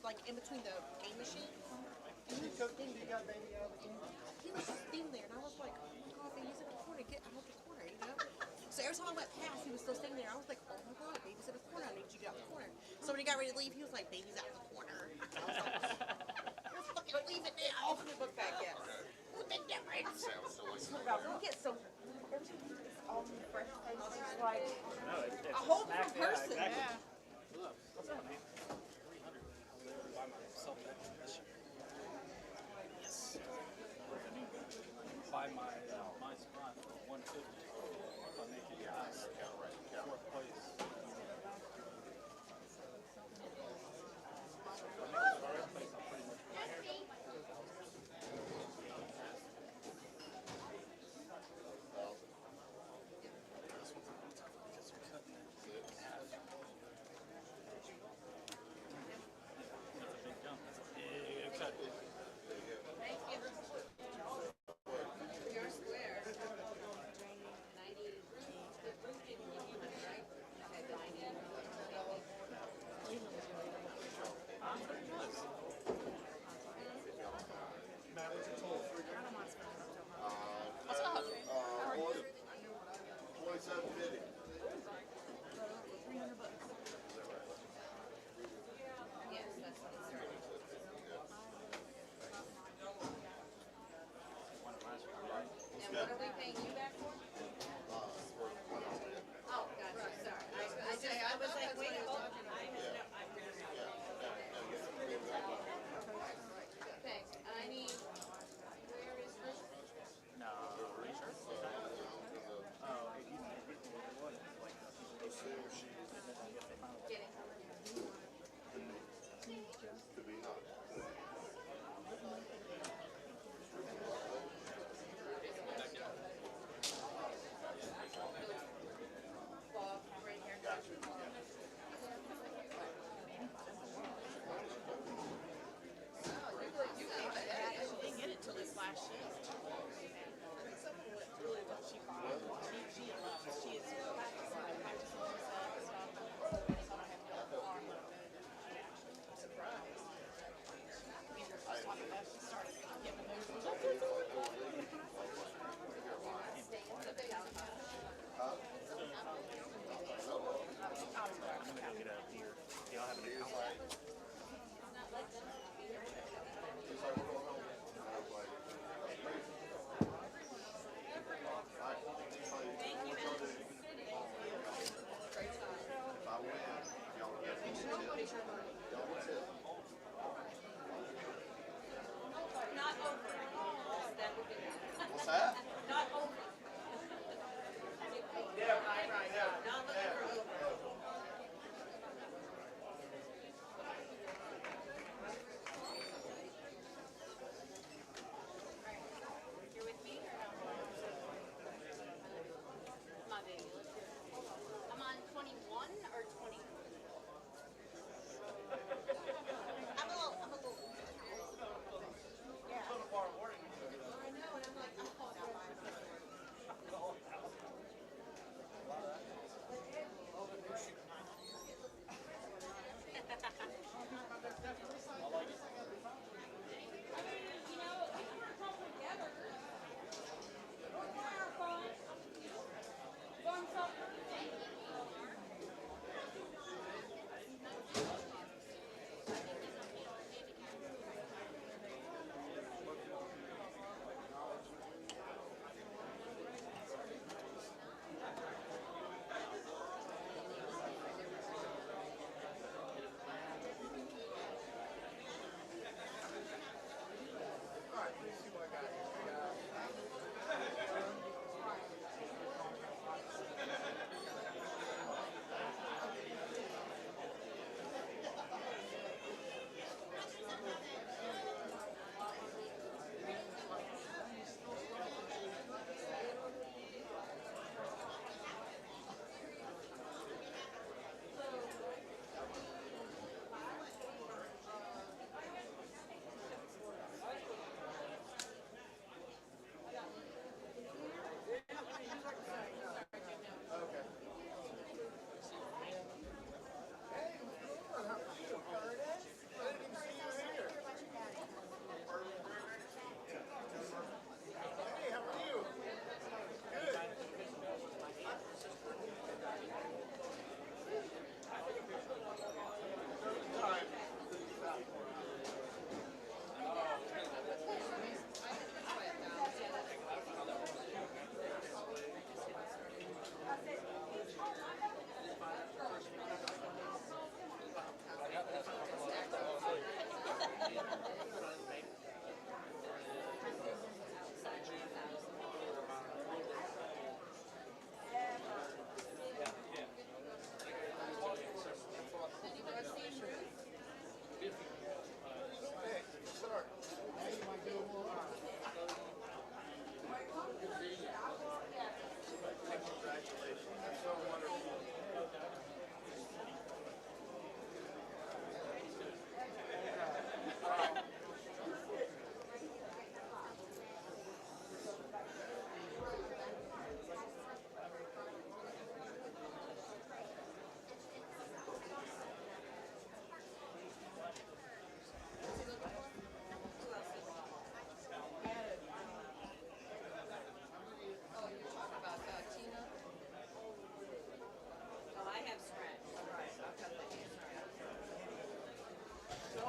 like in between the game machine. And he was standing there. He was just standing there, and I was like, oh my god, baby's in the corner, get out of the corner, you know? So every time I went past, he was still standing there. I was like, oh my god, baby's in the corner, I need you to get out of the corner. So when he got ready to leave, he was like, baby's out of the corner. I was like, let's fucking leave it now. Open the book bag, yes. It's a big difference. Don't get so, every time it's all new fresh faces, it's like No, it's a whole different yeah, person. exactly. Yeah. What's up, man? 300. I'll buy myself that this year. Yes. Buy my spot for 150. If I make it past fourth place. Fourth place, I'll pretty much win. This one's a little tough because we're cutting it in half.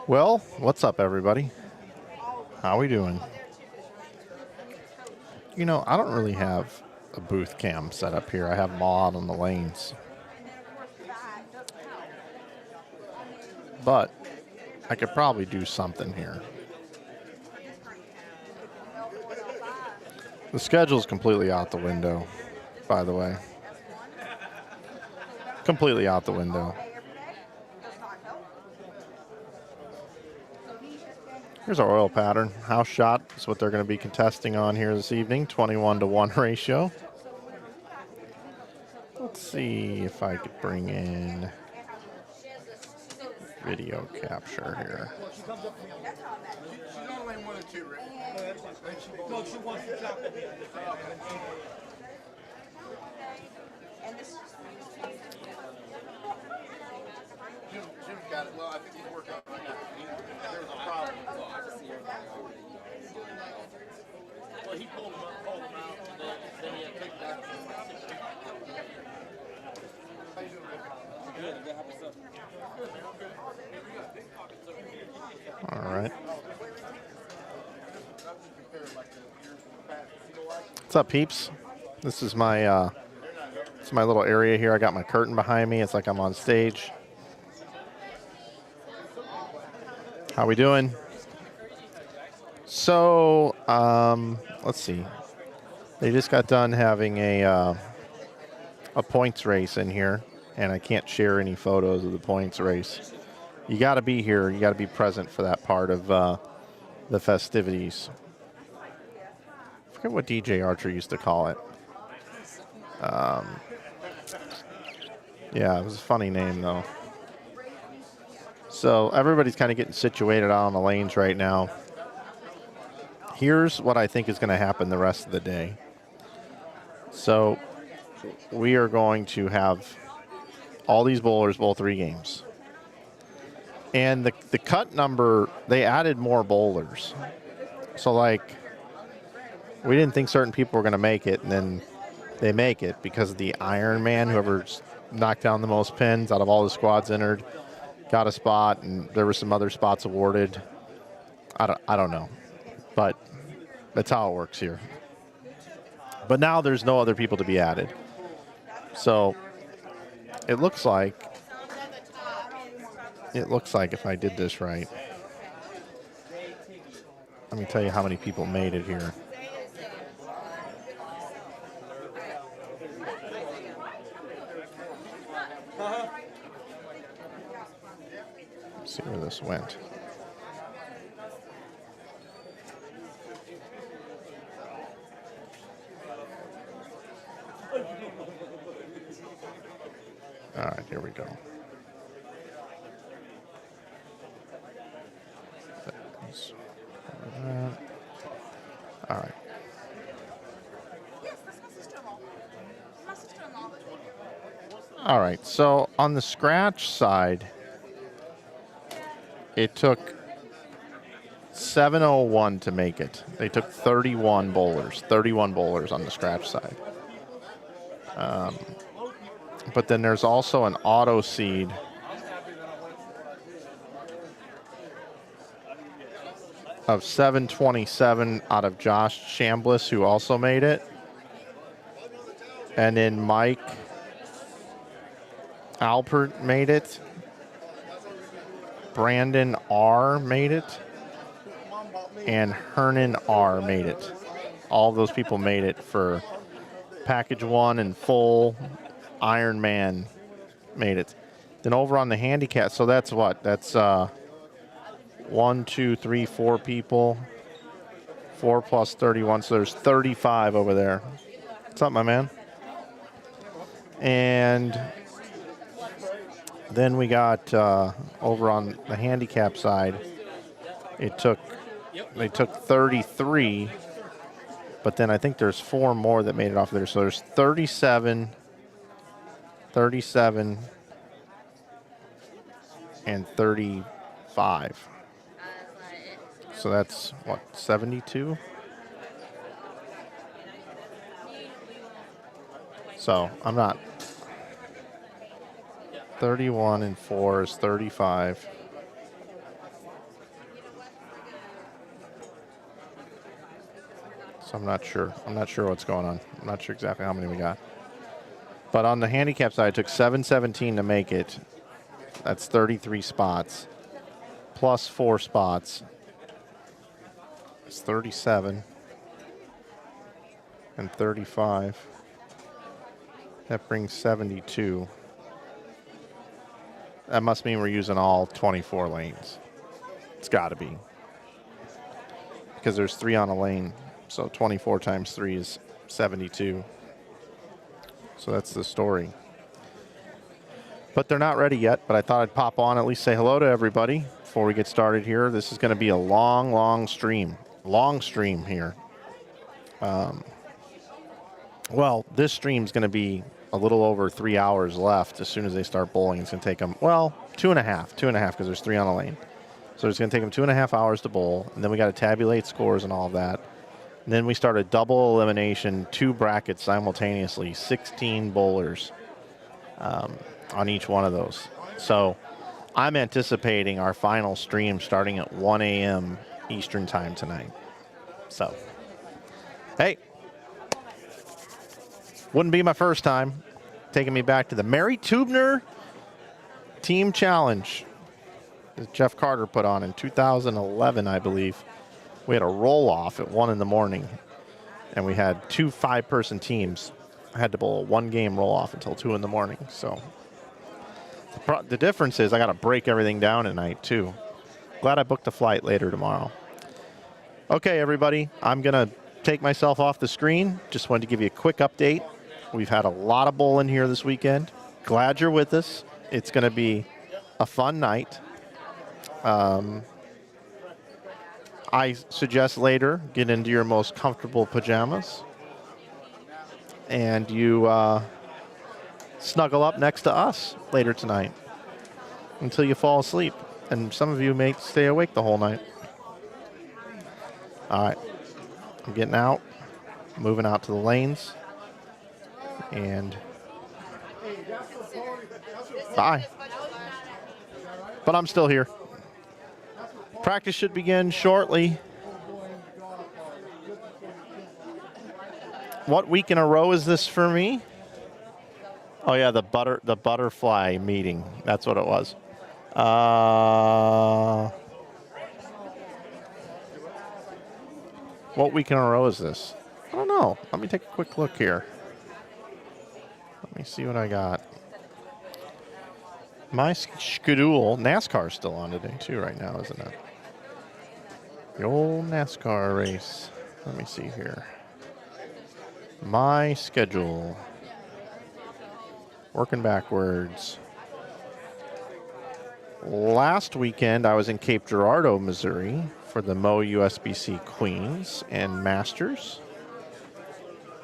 Well, what's up, everybody? How we doing? You know, I don't really have a booth cam set up here. I have them all out on the lanes. But I could probably do something here. The schedule's completely out the window, by the way. Completely out the window. Here's our oil pattern. House shot is what they're going to be contesting on here this evening. 21-to-1 ratio. Let's see if I could bring in video capture here. Jim's got it. Well, I think he's working on it right now. There was a problem. Well, he pulled him out, and then he had to take it back. All right. What's up, peeps? This is my little area here. I got my curtain behind me. It's like I'm on stage. How we doing? So, let's see. They just got done having a points race in here, and I can't share any photos of the points race. You got to be here. You got to be present for that part of the festivities. I forget what DJ Archer used to call it. Yeah, it was a funny name, though. So everybody's kind of getting situated out on the lanes right now. Here's what I think is going to happen the rest of the day. So we are going to have all these bowlers bowl 3 games. And the cut number, they added more bowlers. So, like, we didn't think certain people were going to make it, and then they make it because of the Iron Man, whoever's knocked down the most pins out of all the squads entered, got a spot, and there were some other spots awarded. I don't know. But that's how it works here. But now there's no other people to be added. So it looks like if I did this right, let me tell you how many people made it here. Let's see where this went. All right, here we go. All right. All right, so on the scratch side, it took 701 to make it. They took 31 bowlers on the scratch side. But then there's also an auto seed of 727 out of Josh Chambliss, who also made it. And then Mike Alpert made it. Brandon R. made it. And Hernan R. made it. All of those people made it for package 1 and full. Iron Man made it. Then over on the handicap, so that's what? That's 1, 2, 3, 4 people. 4 plus 31, so there's 35 over there. What's up, my man? And then we got over on the handicap side, they took 33, but then I think there's 4 more that made it off there. So there's 37, and 35. So that's, what, 72? So I'm not. 31 and 4 is 35. So I'm not sure. I'm not sure what's going on. I'm not sure exactly how many we got. But on the handicap side, it took 717 to make it. That's 33 spots. Plus 4 spots. It's 37. And 35. That brings 72. That must mean we're using all 24 lanes. It's got to be. Because there's 3 on a lane. So 24 times 3 is 72. So that's the story. But they're not ready yet, but I thought I'd pop on, at least say hello to everybody before we get started here. This is going to be a long, long stream. Long stream here. Well, this stream's going to be a little over 3 hours left. As soon as they start bowling, it's going to take them, well, 2.5. 2.5 because there's 3 on a lane. So it's going to take them 2.5 hours to bowl, and then we got to tabulate scores and all of that. And then we start a double elimination, 2 brackets simultaneously, 16 bowlers on each one of those. So I'm anticipating our final stream starting at 1 a.m. Eastern time tonight. So, hey, wouldn't be my first time. Taking me back to the Mary Tubner Team Challenge that Jeff Carter put on in 2011, I believe. We had a roll-off at 1 in the morning, and we had 2 5-person teams. I had to bowl a 1-game roll-off until 2 in the morning. So the difference is I got to break everything down tonight, too. Glad I booked a flight later tomorrow. Okay, everybody, I'm going to take myself off the screen. Just wanted to give you a quick update. We've had a lot of bowling here this weekend. Glad you're with us. It's going to be a fun night. I suggest later get into your most comfortable pajamas and you snuggle up next to us later tonight until you fall asleep. And some of you may stay awake the whole night. All right, I'm getting out, moving out to the lanes, and bye. But I'm still here. Practice should begin shortly. What week in a row is this for me? Oh yeah, the butterfly meeting. That's what it was. What week in a row is this? I don't know. Let me take a quick look here. Let me see what I got. My schedule, NASCAR's still on today too right now, isn't it? The old NASCAR race. Let me see here. My schedule. Working backwards. Last weekend, I was in Cape Girardeau, Missouri for the Mo USBC Queens and Masters.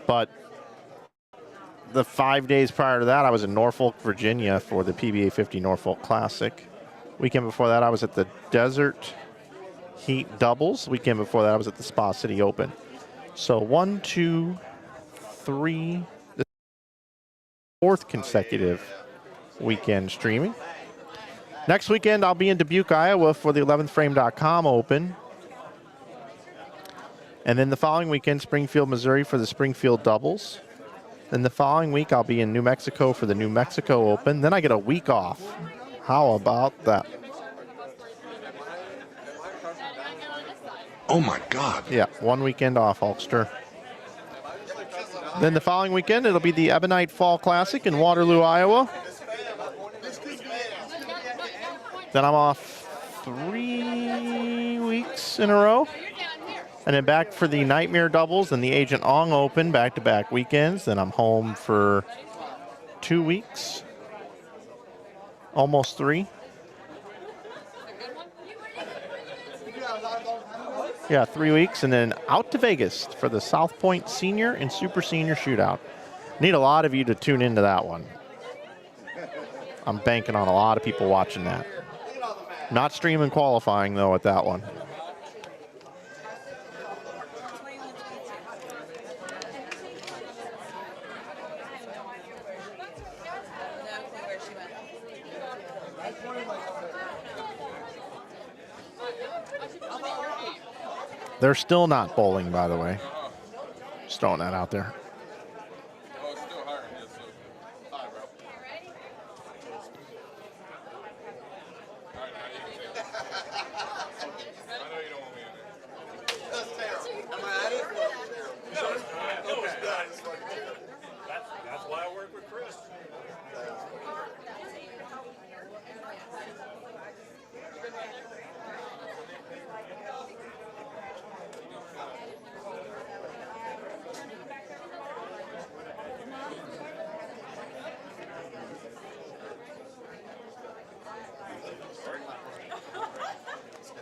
But the 5 days prior to that, I was in Norfolk, Virginia for the PBA 50 Norfolk Classic. Weekend before that, I was at the Desert Heat Doubles. Weekend before that, I was at the Spa City Open. So 1, 2, 3, the 4th consecutive weekend streaming. Next weekend, I'll be in Dubuque, Iowa for the 11thframe.com Open. And then the following weekend, Springfield, Missouri for the Springfield Doubles. Then the following week, I'll be in New Mexico for the New Mexico Open. Then I get a week off. How about that? Oh, my God. Yeah, 1 weekend off, Hulkster. Then the following weekend, it'll be the Ebonite Fall Classic in Waterloo, Iowa. Then I'm off 3 weeks in a row. And then back for the Nightmare Doubles and the Agent Ong Open, back-to-back weekends. Then I'm home for 2 weeks. Almost 3. Yeah, 3 weeks. And then out to Vegas for the South Point Senior and Super Senior Shootout. Need a lot of you to tune into that one. I'm banking on a lot of people watching that. Not streaming qualifying, though, at that one. They're still not bowling, by the way. Just throwing that out there. Oh, it's still higher than this, so. Hi, bro. All right, now you can take it. I know you don't want me in there. That's terrible. Am I at it? That's why I work with Chris.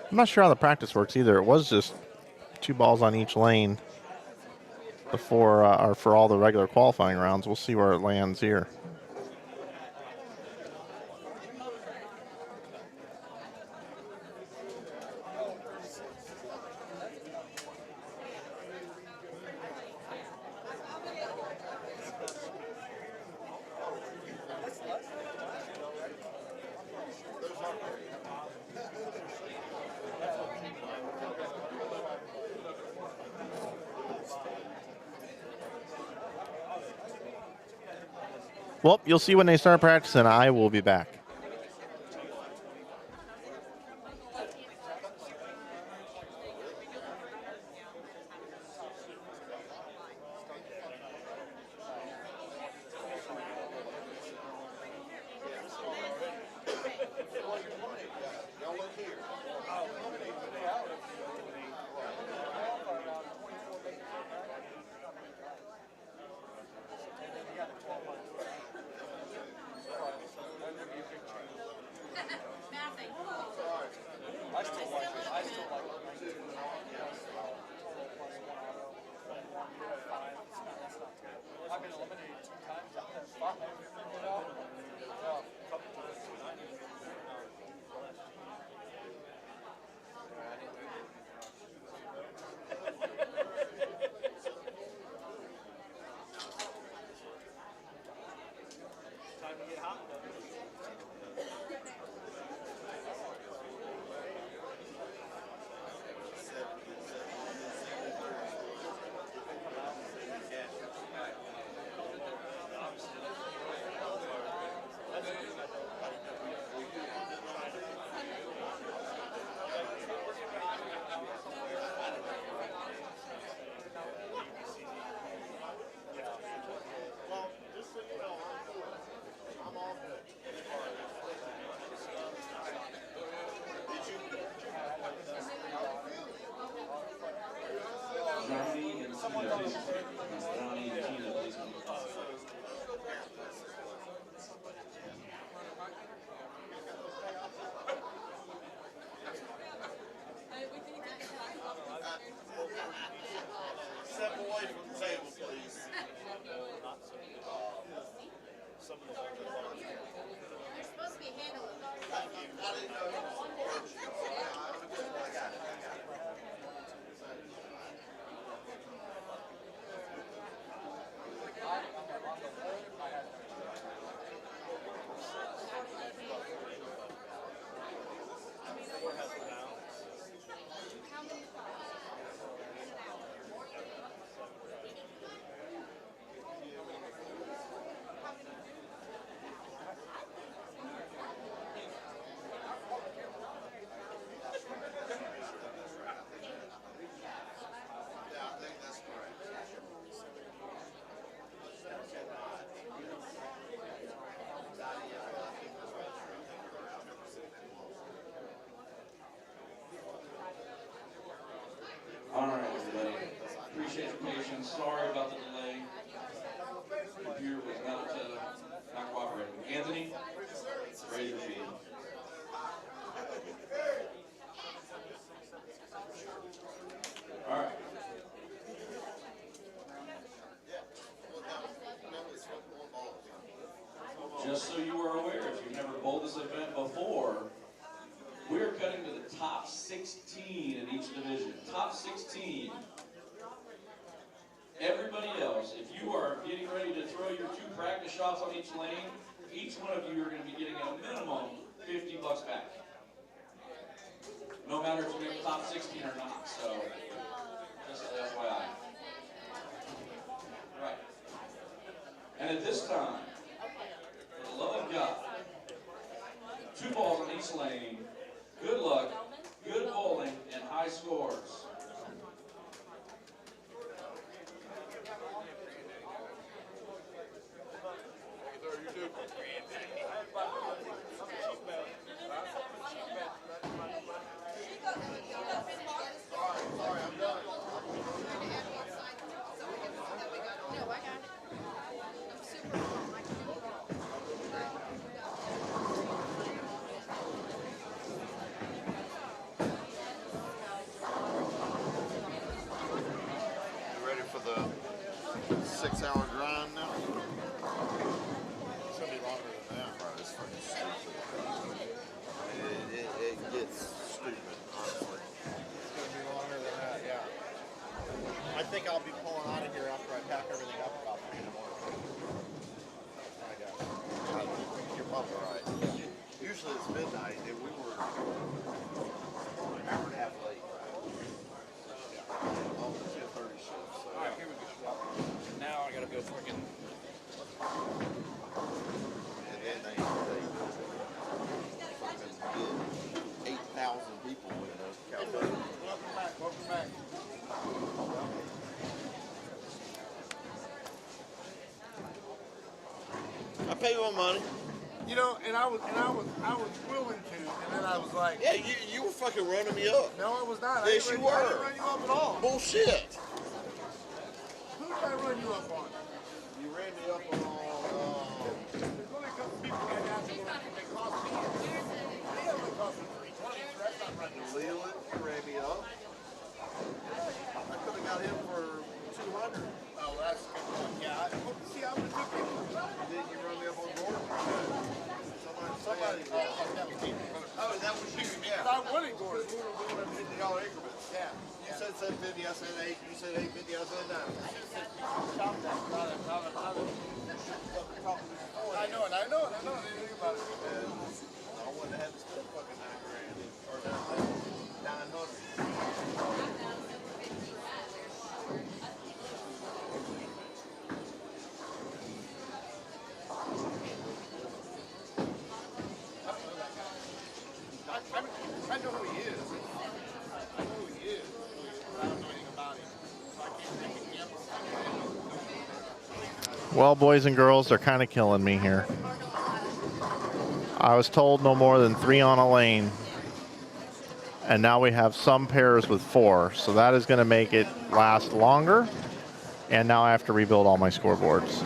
I'm not sure how the practice works either. It was just 2 balls on each lane before or for all the regular qualifying rounds. We'll see where it lands here. Well, you'll see when they start practicing. I will be back. Step away from the table, please. You're supposed to be handling. I didn't know you All right, everybody. Appreciate your patience. Sorry about the delay. Computer was not cooperating. Anthony, raise your feet. All right. Just so you are aware, if you've never bowled this event before, we're cutting to the top 16 in each division. Top 16. Everybody else, if you are getting ready to throw your 2 practice shots on each lane, each one of you are going to be getting a minimum $50 back. No matter if you're in the top 16 or not. So, just FYI. And at this time, for the love of God, 2 balls on each lane. Good luck, good bowling, and high scores. No, I got it. I'm super calm. I can do it all. You ready for the 6-hour grind now? It's gonna be longer than that. Right, it's fucking stupid. It gets stupid, honestly. It's gonna be longer than that, yeah. I think I'll be pulling out of here after I pack everything up about 3 in the morning. I guess. You're probably right. Usually it's midnight, and we were an hour and a half late. On the 10:30 shift. So. All right, here we go. Now I gotta go freaking. And then they fucking get 8,000 people in the Cowboys. Welcome back, welcome back. I pay you my money. You know, and I was willing to, and then I was like, Yeah, you were fucking running me up. no, I was not. Yes, I you didn't were. run you up at all. Bullshit. Who did I run you up on? You ran me up on. There's only a couple people that got me they cost me. They only cost me $320, so that's not running. Leland ran me up. I could have got him for 200. Oh, that's a good one. Yeah, see, I would have took it. Didn't you run me up on Gordon? Somebody. That was me. Oh, that was you. Yeah. I wanted Gordon. We were doing $50 increments. Yeah. You said 750. I said 8. You said 850. I said 9. Chop that. I know it. I know it. I know it. I didn't think about it. And I wouldn't have had to spend fucking $9,000 or 900. I know who he is. I know who he is. But I don't know anything about him. So I can't think of him. Well, boys and girls, they're kind of killing me here. I was told no more than 3 on a lane. And now we have some pairs with 4. So that is going to make it last longer. And now I have to rebuild all my scoreboards.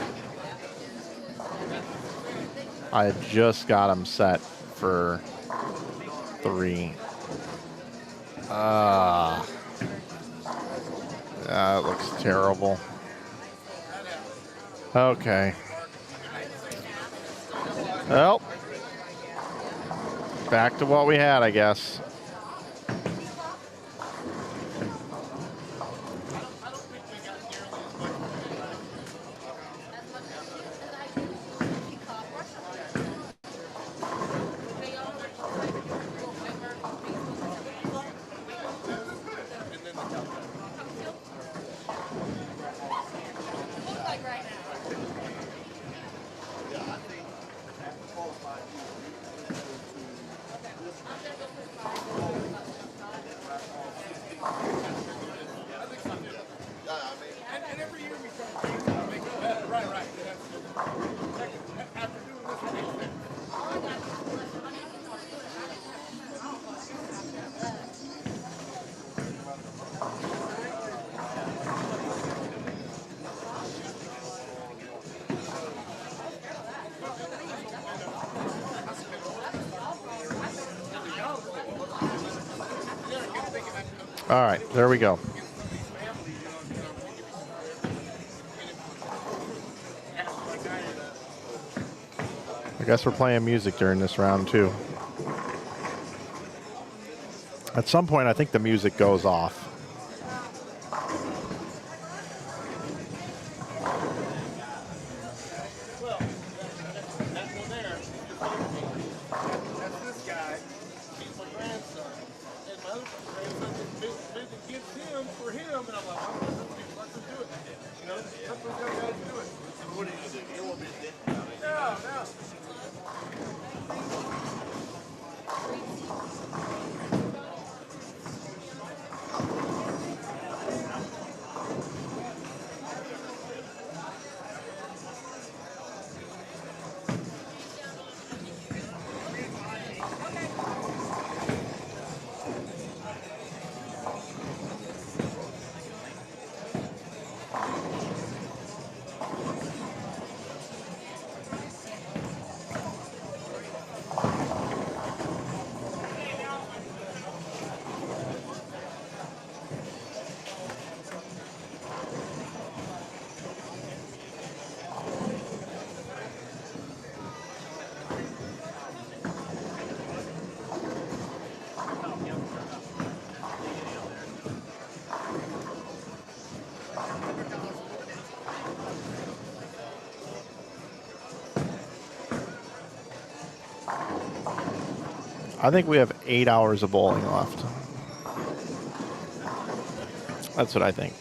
I just got them set for 3. That looks terrible. Okay. Well, back to what we had, I guess. And every year we try to change it to make it better. Right. After doing this, it makes sense. All right, there we go. I guess we're playing music during this round too. At some point, I think the music goes off. Well, that one there, that's this guy. He's my grandson. And my other grandson is bid against him for him. And I'm like, let's do it. You know, let those young guys do it. What do you do? You want me I think we have 8 hours of bowling left. That's what I think.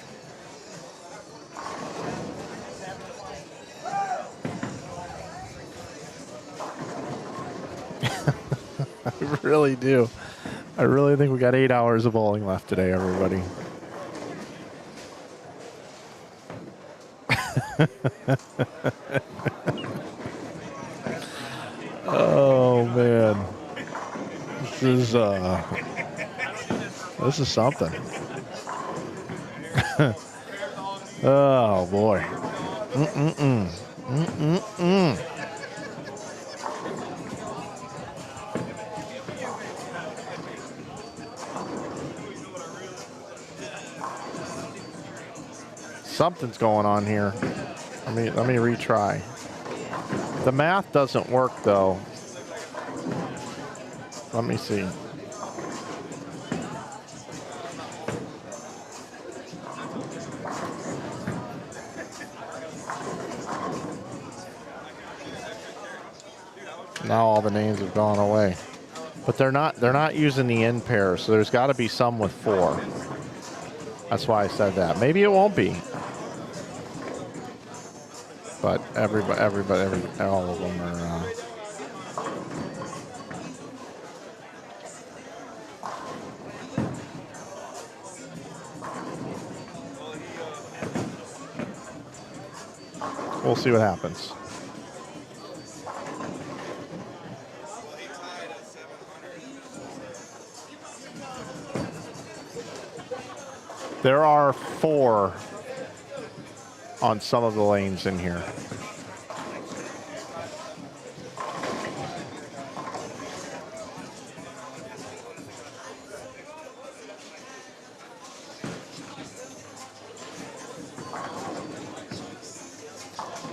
I really do. I really think we got 8 hours of bowling left today, everybody. Oh man, this is something. Oh boy. Something's going on here. Let me retry. The math doesn't work though. Let me see. Now all the names have gone away. But they're not using the end pair, so there's got to be some with 4. That's why I said that. Maybe it won't be. But all of them are. We'll see what happens. There are 4 on some of the lanes in here.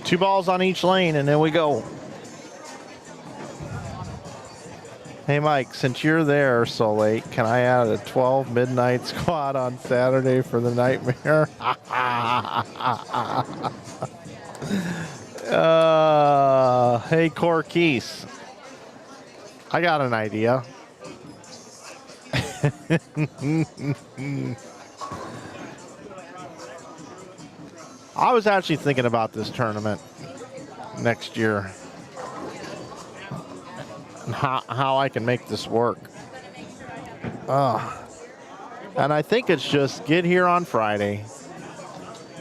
Two balls on each lane, and then we go. Hey, Mike, since you're there so late, can I add a 12 midnight squad on Saturday for the nightmare? Hey, Corkeese. I got an idea. I was actually thinking about this tournament next year. How I can make this work. And I think it's just get here on Friday,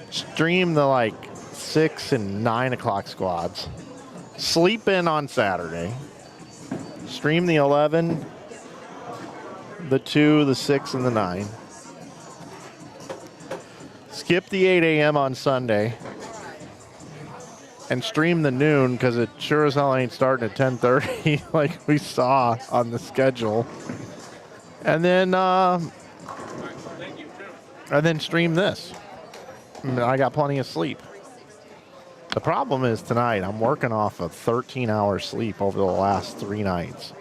stream the like 6 and 9 o'clock squads, sleep in on Saturday, stream the 11, the 2, the 6, and the 9. Skip the 8 a.m. on Sunday and stream the noon because it sure as hell ain't starting at 10:30 like we saw on the schedule. And then stream this. I got plenty of sleep. The problem is tonight I'm working off of 13-hour sleep over the last 3 nights.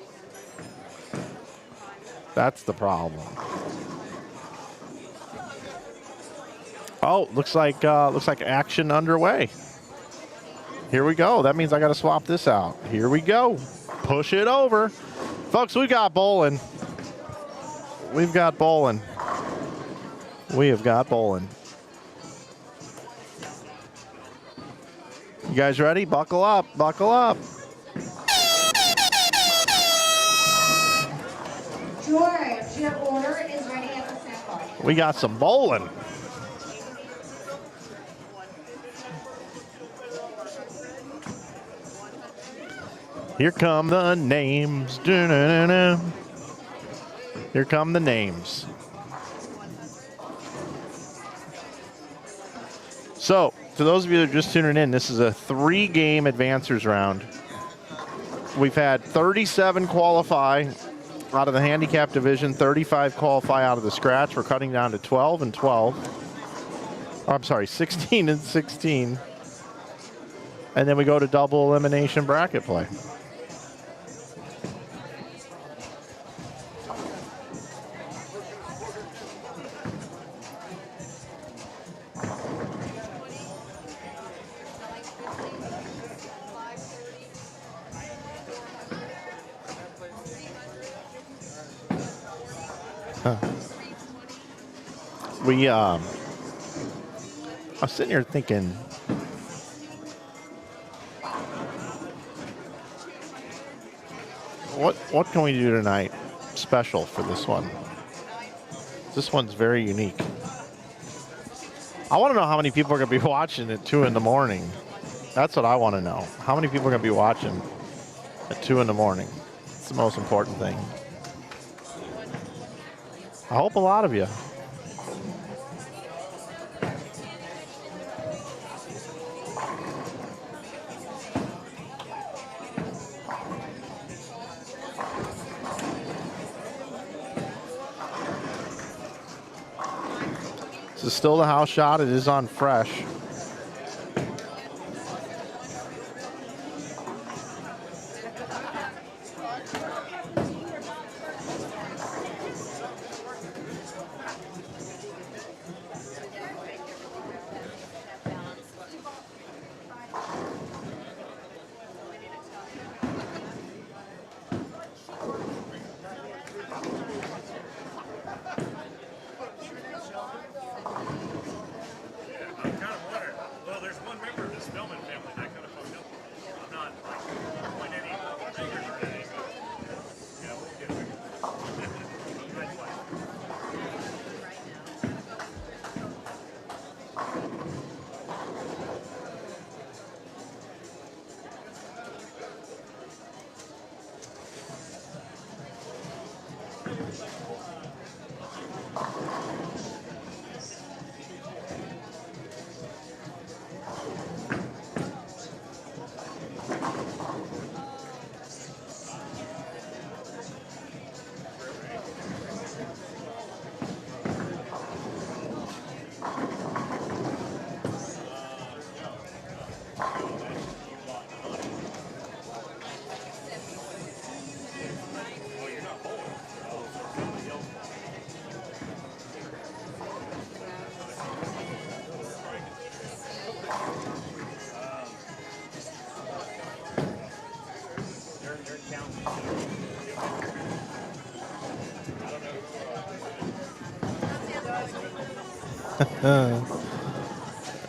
That's the problem. Oh, looks like action underway. Here we go. That means I got to swap this out. Here we go. Push it over. Folks, we got bowling. We've got bowling. We have got bowling. You guys ready? Buckle up. Buckle up. George, your order is ready at the sample. We got some bowling. Here come the names. Da-na-na-na. Here come the names. So, to those of you that are just tuning in, this is a 3-game advancers round. We've had 37 qualify out of the handicap division, 35 qualify out of the scratch. We're cutting down to 12 and 12. Oh, I'm sorry, 16 and 16. And then we go to double elimination bracket play. I was sitting here thinking, what can we do tonight special for this one? This one's very unique. I want to know how many people are going to be watching at 2 in the morning. That's what I want to know. How many people are going to be watching at 2 in the morning? It's the most important thing. I hope a lot of you. This is still the house shot. It is on fresh. I'm kind of wondering. Well, there's one member of this Spellman family that kind of fucked up. I'm not like pointing any fingers or anything, but yeah, we'll get it. Red flag.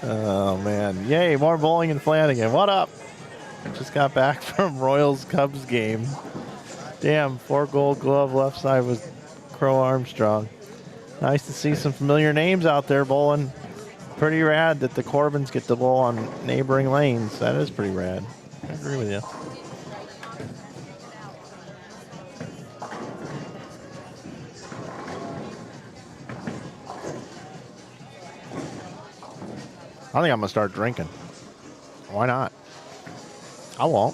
Oh man. Yay, more bowling and Flanagan. What up? Just got back from Royals Cubs game. Damn, 4 gold glove left side was Crow Armstrong. Nice to see some familiar names out there bowling. Pretty rad that the Corbins get to bowl on neighboring lanes. That is pretty rad. I agree with you. I think I'm going to start drinking. Why not? I won't.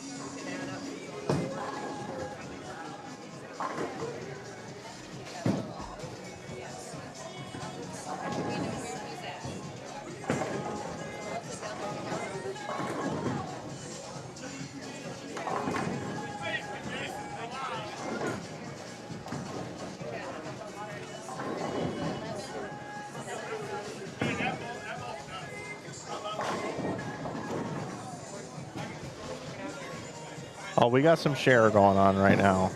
Oh, we got some share going on right now.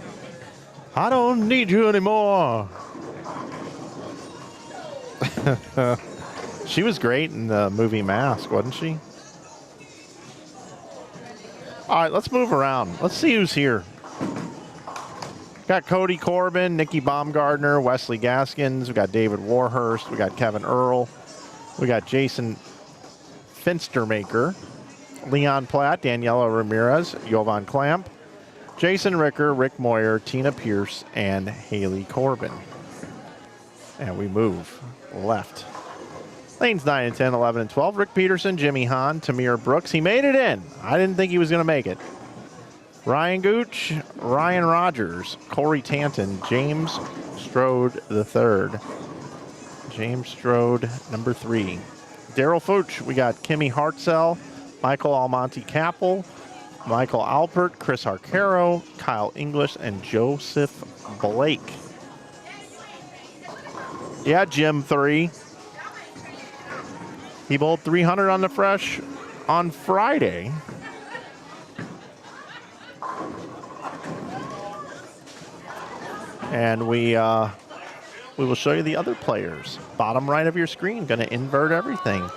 I don't need you anymore. She was great in the movie Mask, wasn't she? All right, let's move around. Let's see who's here. Got Cody Corbin, Nikki Baumgardner, Wesley Gaskins. We got David Warhurst. We got Kevin Earl. We got Jason Finstermaker, Leon Platt, Daniela Ramirez, Jovan Clamp, Jason Ricker, Rick Moyer, Tina Pierce, and Haley Corbin. And we move left. Lanes 9 and 10, 11 and 12. Rick Peterson, Jimmy Hahn, Tamir Brooks. He made it in. I didn't think he was going to make it. Ryan Gooch, Ryan Rogers, Corey Tanton, James Strode III. James Strode, number 3. Daryl Fooch, we got Kimmy Hartzell, Michael Almonte Capel, Michael Alpert, Chris Arcaro, Kyle English, and Joseph Blake. Yeah, Jim 3. He bowled 300 on the fresh on Friday. And we we will show you the other players. Bottom right of your screen, going to invert everything.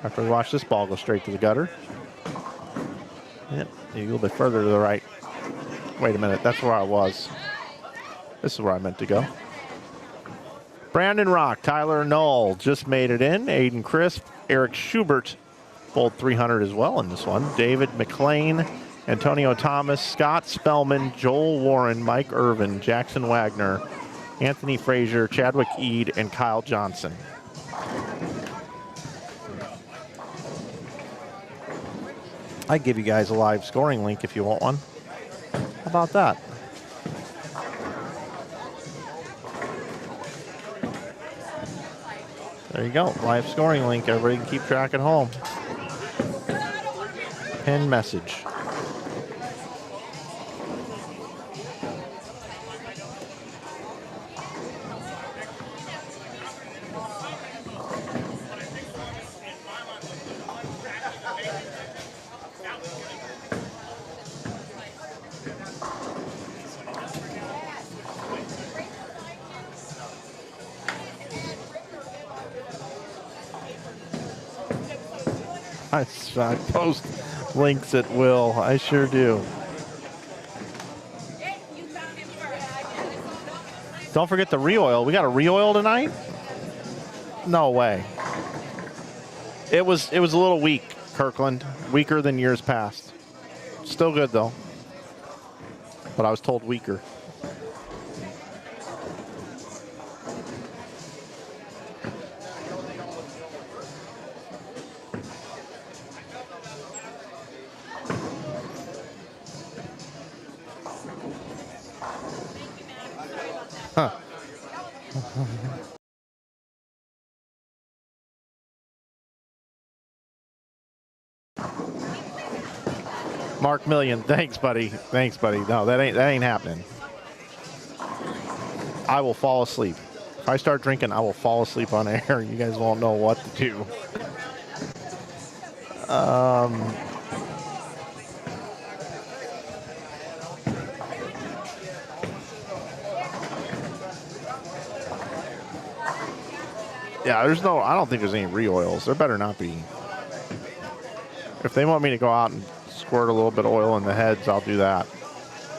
After we watch this ball go straight to the gutter. Yep, a little bit further to the right. Wait a minute, that's where I was. This is where I meant to go. Brandon Rock, Tyler Knoll just made it in. Aiden Crisp, Eric Schubert bowled 300 as well in this one. David McLean, Antonio Thomas, Scott Spellman, Joel Warren, Mike Irvin, Jackson Wagner, Anthony Frazier, Chadwick Eade, and Kyle Johnson. I'd give you guys a live scoring link if you want one. How about that? There you go, live scoring link. Everybody can keep track at home. Pin message. I post links at will. I sure do. Don't forget the re-oil. We got a re-oil tonight? No way. It was a little weak, Kirkland. Weaker than years past. Still good though. But I was told weaker. Huh. Mark Million, thanks, buddy. Thanks, buddy. No, that ain't happening. I will fall asleep. If I start drinking, I will fall asleep on air. You guys won't know what to do. Yeah, I don't think there's any re-oils. There better not be. If they want me to go out and squirt a little bit of oil in the heads, I'll do that.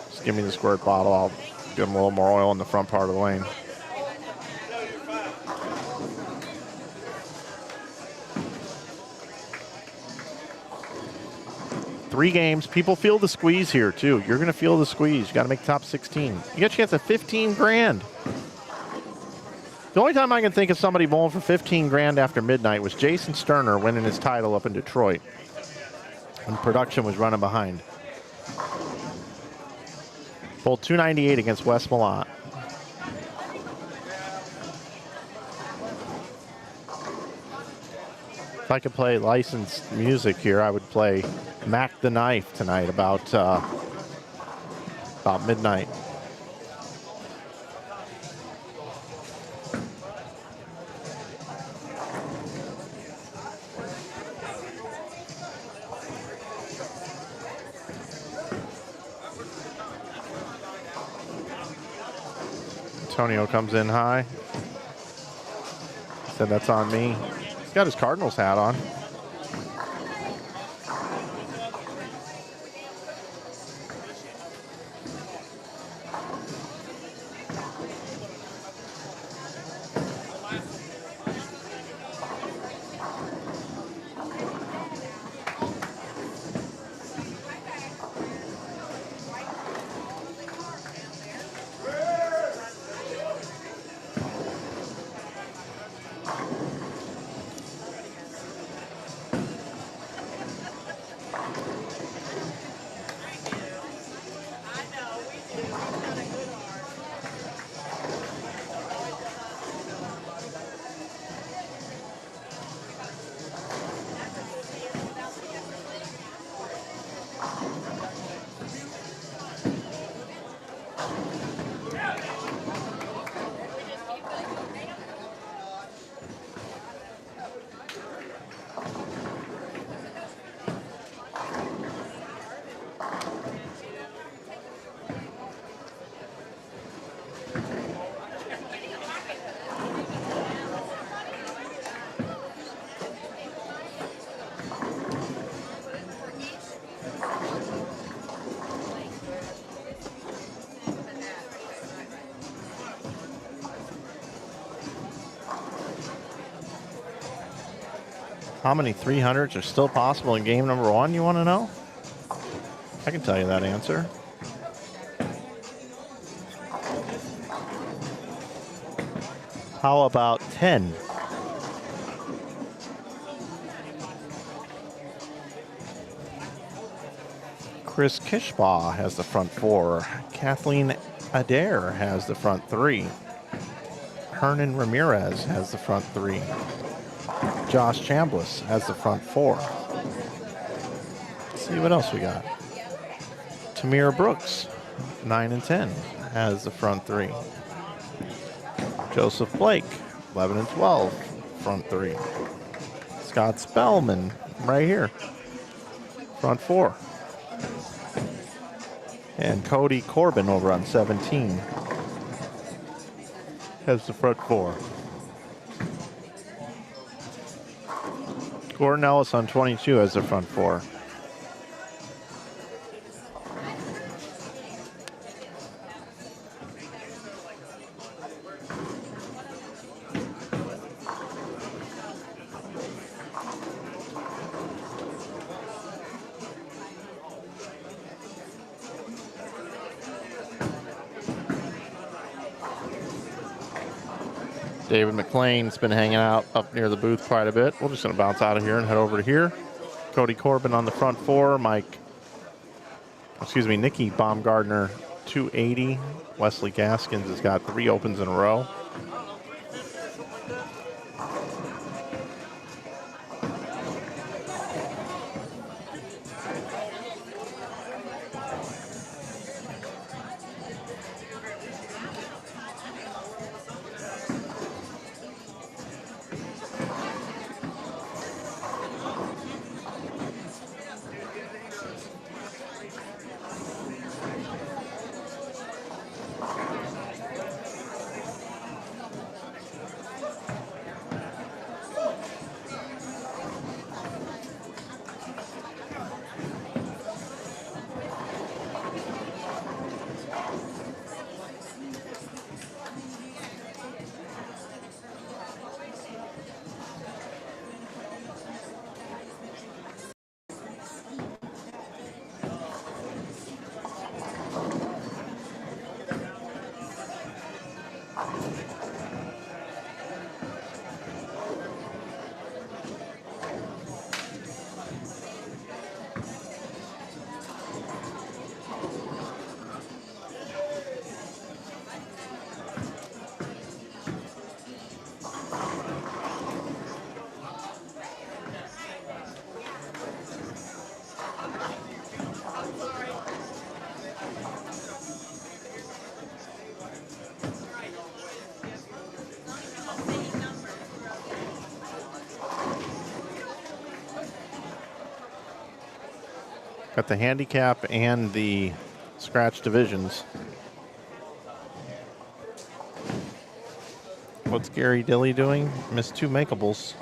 Just give me the squirt bottle. I'll give them a little more oil in the front part of the lane. Three games. People feel the squeeze here, too. You're going to feel the squeeze. You got to make top 16. You got a chance at 15 grand. The only time I can think of somebody bowling for 15 grand after midnight was Jason Sterner winning his title up in Detroit. And production was running behind. Bowled 298 against Wes Malott. If I could play licensed music here, I would play Mac the Knife tonight about midnight. Antonio comes in high. Said that's on me. He's got his Cardinals hat on. How many 300s are still possible in game number 1, you want to know? I can tell you that answer. How about 10? Chris Kishbaugh has the front 4. Kathleen Adair has the front 3. Hernan Ramirez has the front 3. Josh Chambliss has the front 4. Let's see what else we got. Tamir Brooks, 9 and 10, has the front 3. Joseph Blake, 11 and 12, front 3. Scott Spellman, right here, front 4. And Cody Corbin over on 17 has the front 4. Gordon Ellis on 22 has the front 4. David McLean's been hanging out up near the booth quite a bit. We're just going to bounce out of here and head over to here. Cody Corbin on the front 4. Nikki Baumgardner, 280. Wesley Gaskins has got 3 opens in a row. Got the handicap and the scratch divisions. What's Gary Dilly doing? Missed 2 makeables.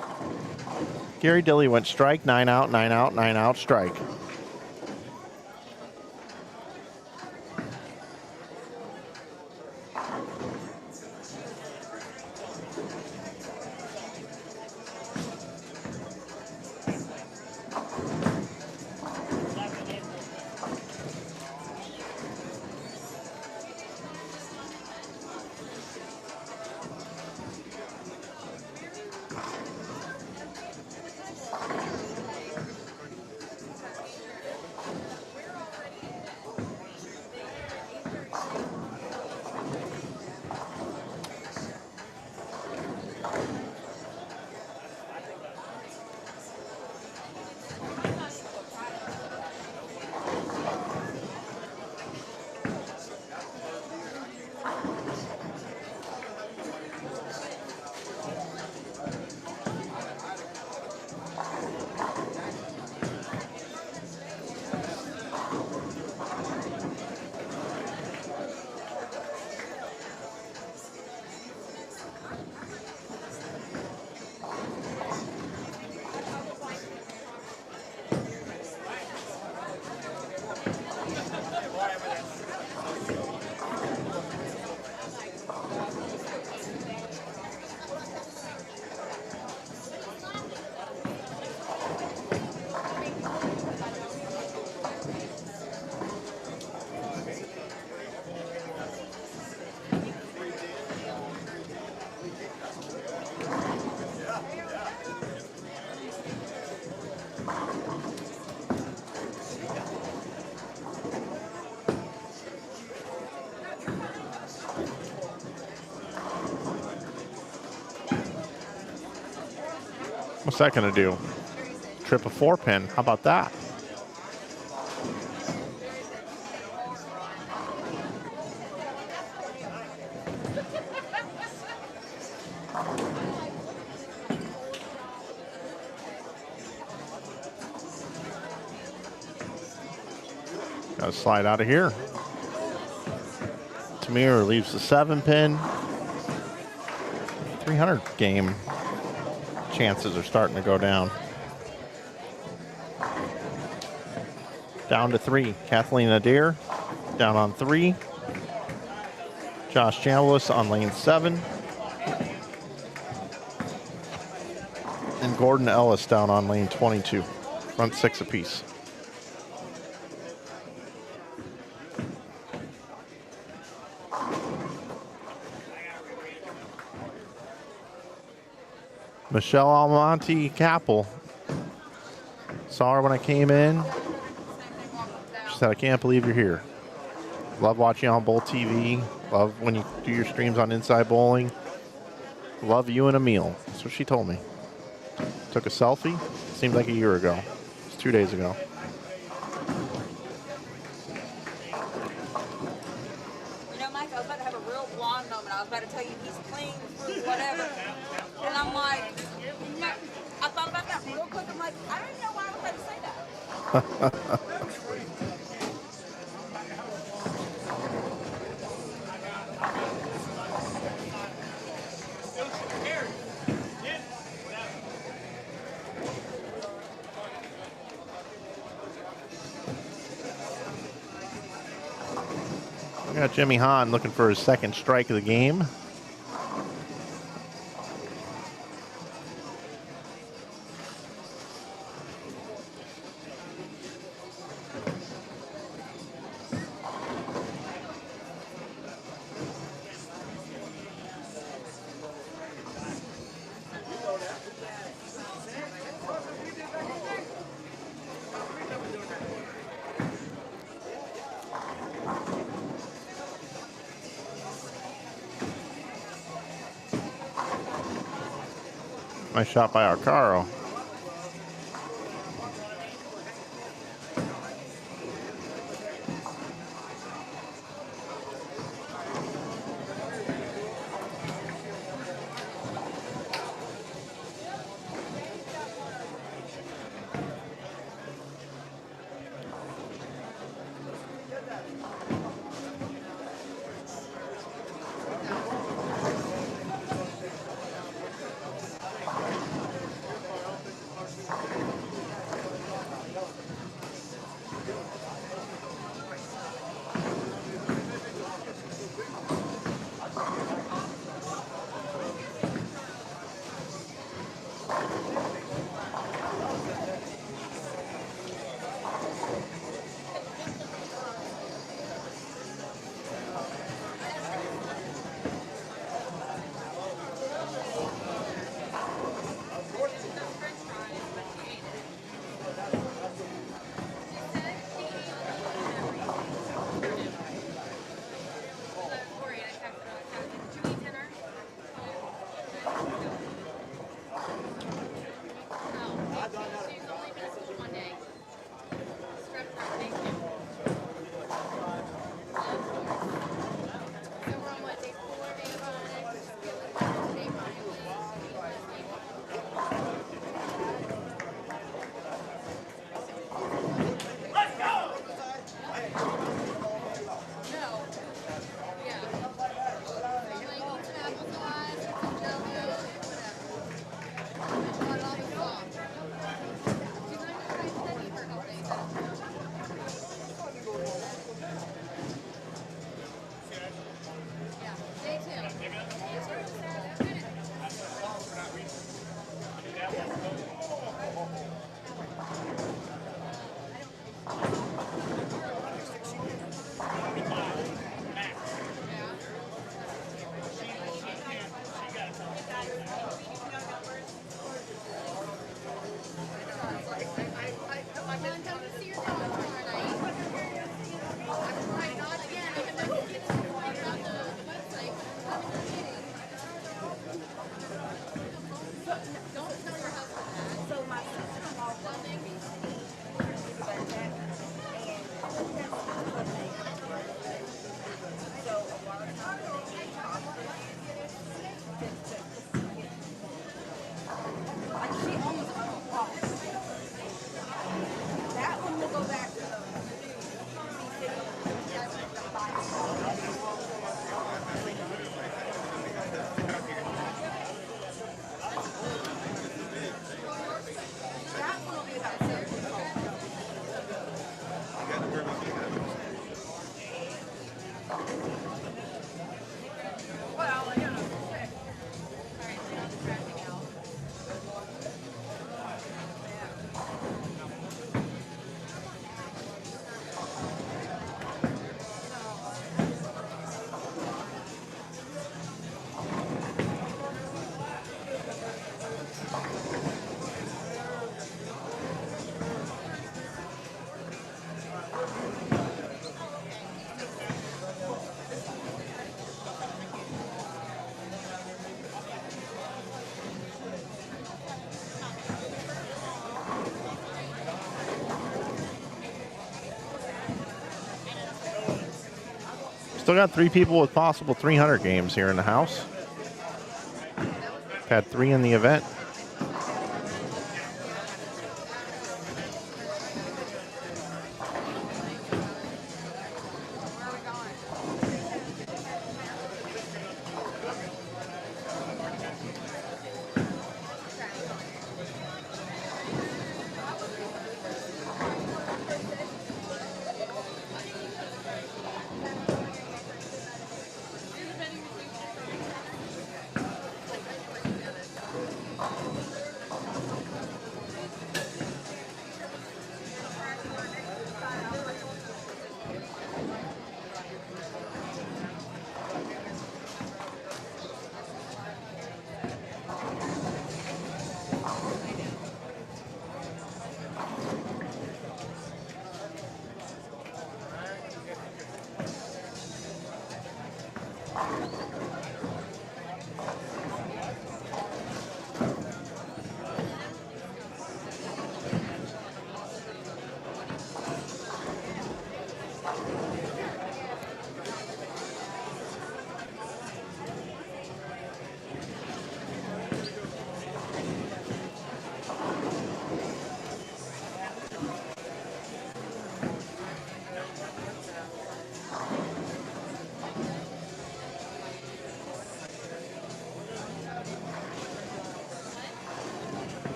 Gary Dilly went strike, 9 out, 9 out, 9 out, strike. What's that going to do? Trip a 4-pin. How about that? Got to slide out of here. Tamir leaves the 7-pin. 300 game chances are starting to go down. Down to 3. Kathleen Adair down on 3. Josh Chambliss on lane 7. And Gordon Ellis down on lane 22. Front 6 apiece. Michelle Almonte Capel. Saw her when I came in. She said, I can't believe you're here. Love watching you on Bowl TV. Love when you do your streams on Inside Bowling. Love you and Emil. That's what she told me. Took a selfie. Seemed like a year ago. It's 2 days ago. You know, Mike, I was about to have a real blonde moment. I was about to tell you he's clean, fruit, whatever. And I'm like, I thought about that real quick. I'm like, I don't even know why I was about to say that. We got Jimmy Hahn looking for his second strike of the game. Nice shot by Arcaro. still got 3 people with possible 300 games here in the house. Had 3 in the event.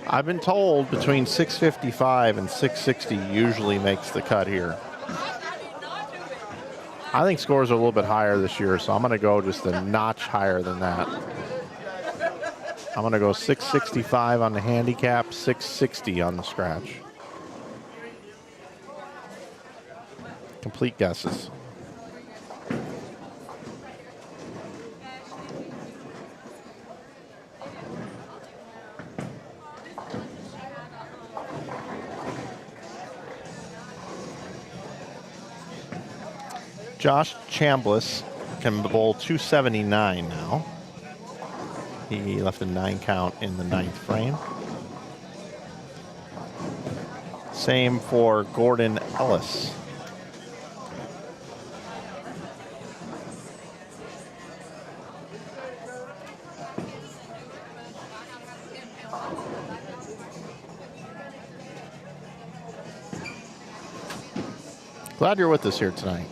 I've been told between 655 and 660 usually makes the cut here. I think scores are a little bit higher this year, so I'm going to go just a notch higher than that. I'm going to go 665 on the handicap, 660 on the scratch. Complete guesses. Josh Chambliss can bowl 279 now. He left a 9 count in the 9th frame. Same for Gordon Ellis. Glad you're with us here tonight.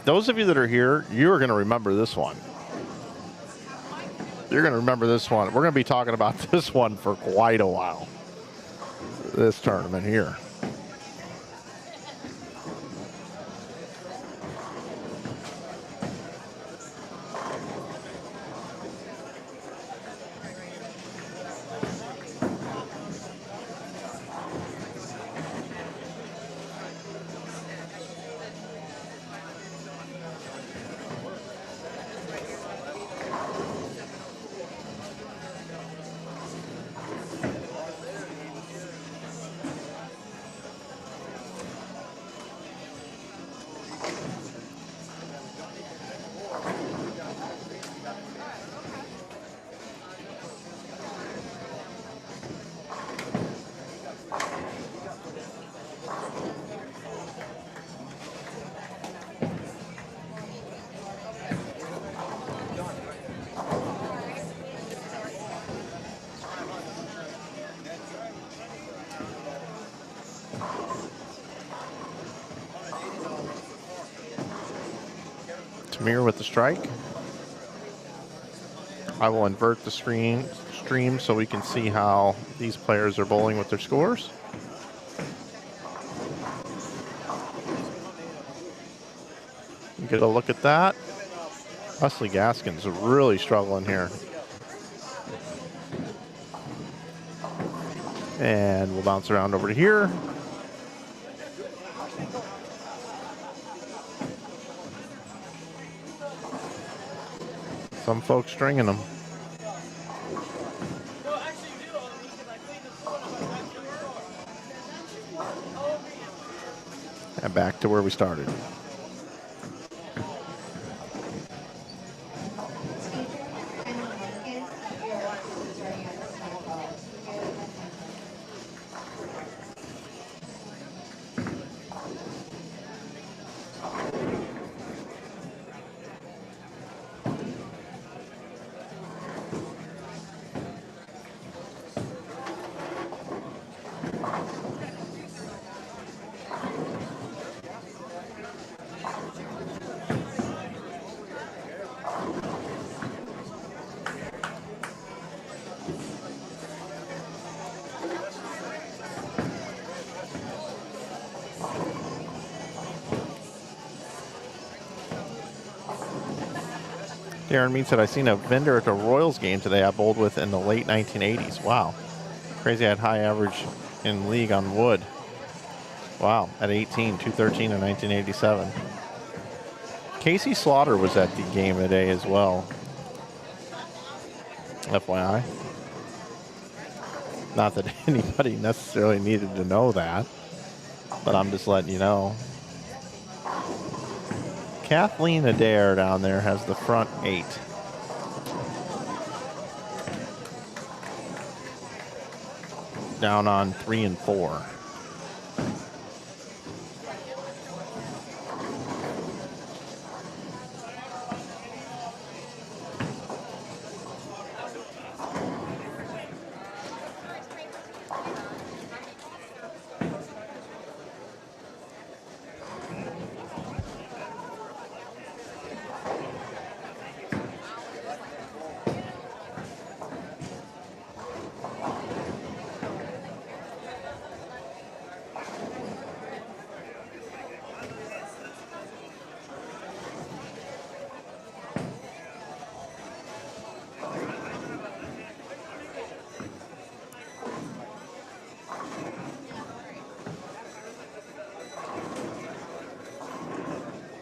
Those of you that are here, you are gonna remember this one. You're gonna remember this one. We're gonna be talking about this one for quite a while. This tournament here. Tamir with the strike. I will invert the stream so we can see how these players are bowling with their scores. Get a look at that. Wesley Gaskin's really struggling here. And we'll bounce around over to here. Some folks stringing them. And back to where we started. Darren Mead said, I seen a vendor at the Royals game today I bowled with in the late 1980s. Wow. Crazy, I had high average in league on wood. Wow, at 18, 213 in 1987. Casey Slaughter was at the game today as well. FYI. Not that anybody necessarily needed to know that, but I'm just letting you know. Kathleen Adair down there has the front 8. Down on 3 and 4.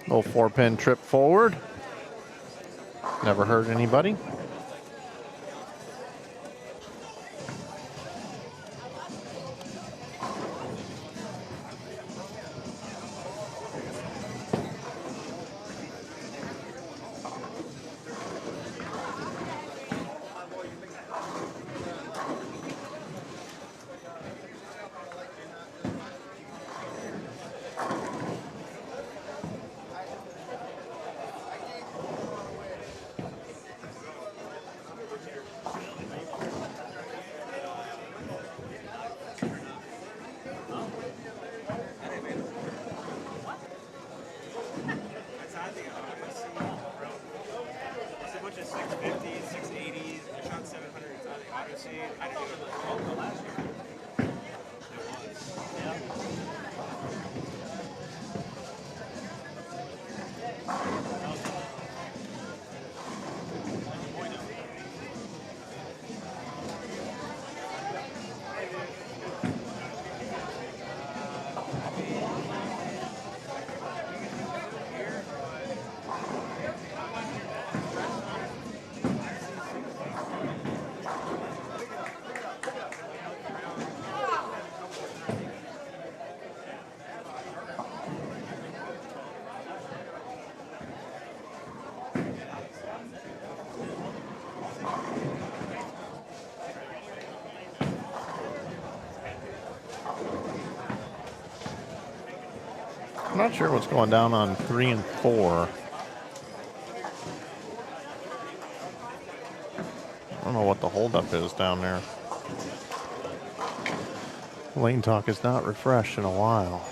Little 4-pin trip forward. Never hurt anybody. I'm not sure what's going down on 3 and 4. I don't know what the holdup is down there. Lane Talk has not refreshed in a while.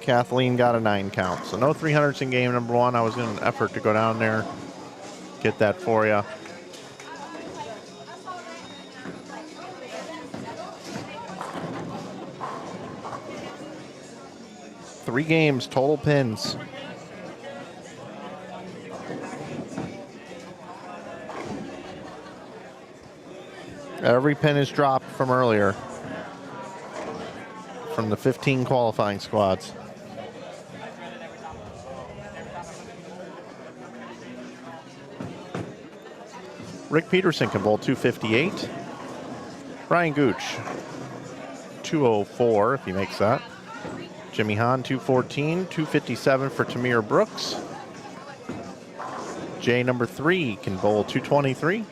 Kathleen got a 9 count. So no 300s in game number 1. I was in an effort to go down there, get that for you. Three games, total pins. Every pin is dropped from earlier, from the 15 qualifying squads. Rick Peterson can bowl 258. Ryan Gooch, 204 if he makes that. Jimmy Hahn, 214. 257 for Tamir Brooks. Jay number 3 can bowl 223.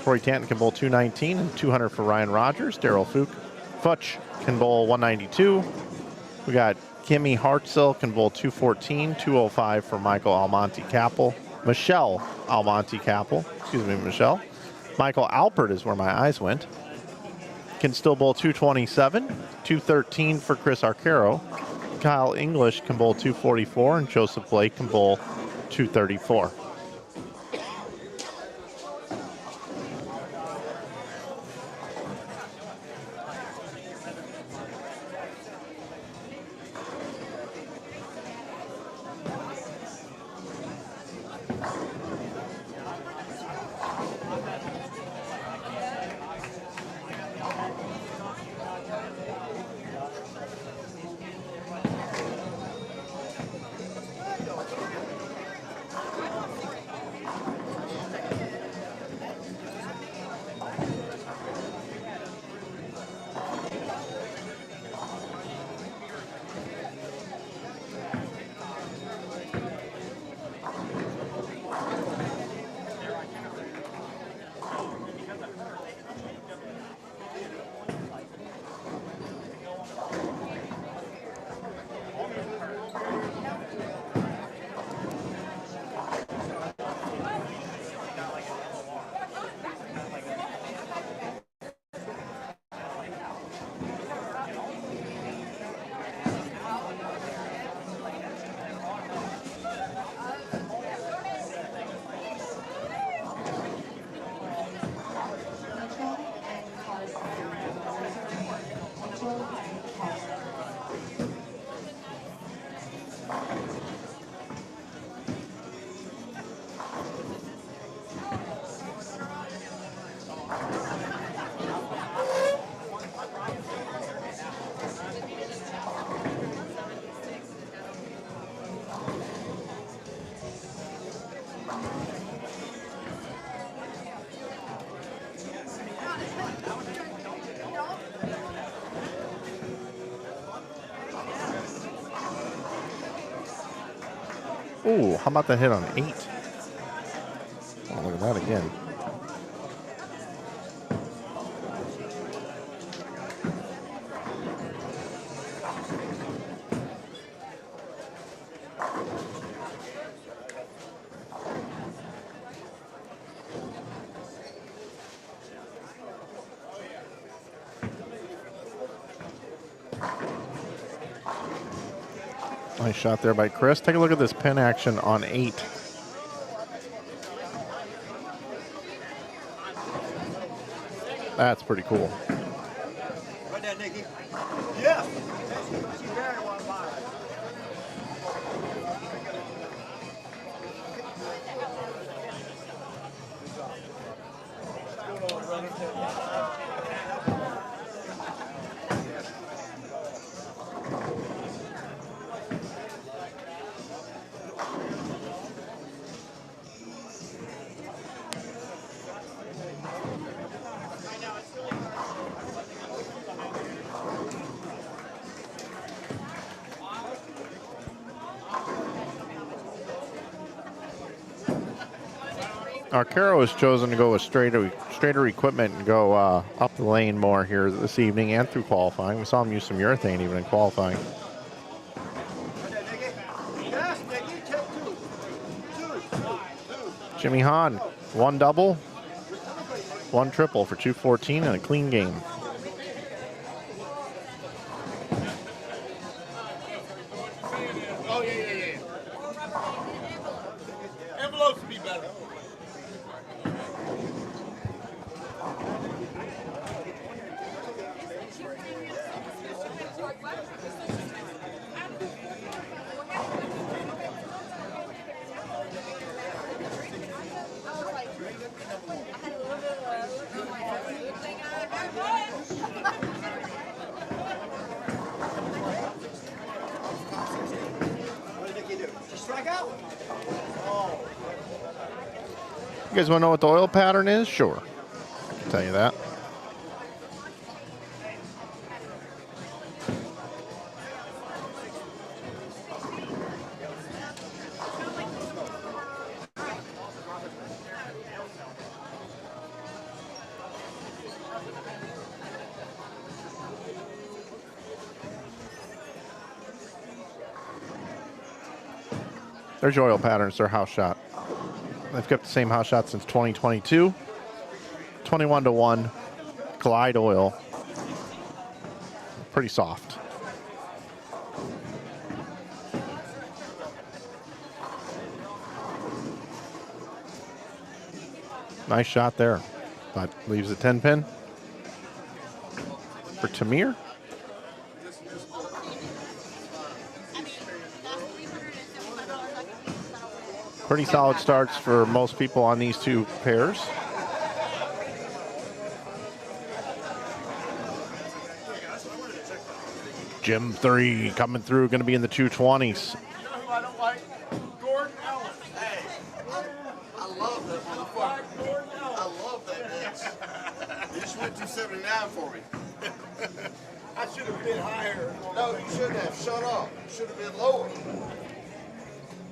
Corey Tanton can bowl 219 and 200 for Ryan Rogers. Daryl Futch can bowl 192. We got Kimmy Hartzell can bowl 214, 205 for Michael Almonte Capel. Michelle Almonte Capel, excuse me, Michelle. Michael Alpert is where my eyes went. Can still bowl 227, 213 for Chris Arcaro. Kyle English can bowl 244 and Joseph Blake can bowl 234. Ooh, how about that hit on 8? Oh, look at that again. Nice shot there by Chris. Take a look at this pin action on 8. That's pretty cool. Right there, Nikki. Yeah. Arcaro has chosen to go with straighter equipment and go up the lane more here this evening and through qualifying. We saw him use some urethane even in qualifying. Jimmy Hahn, 1 double, 1 triple for 214 and a clean game. You guys want to know what the oil pattern is? Sure. I can tell you that. There's your oil patterns, their house shot. They've kept the same house shot since 2022. 21-1 Glide oil. Pretty soft. Nice shot there, but leaves a 10 pin for Tamir. Pretty solid starts for most people on these two pairs. Gym 3 coming through, going to be in the 220s. You know who I don't like? Gordon Ellis. Hey, I love that motherfucker. I love that bitch. You just went 279 for me. I should have been higher. No, you shouldn't have. Shut up. You should have been lower.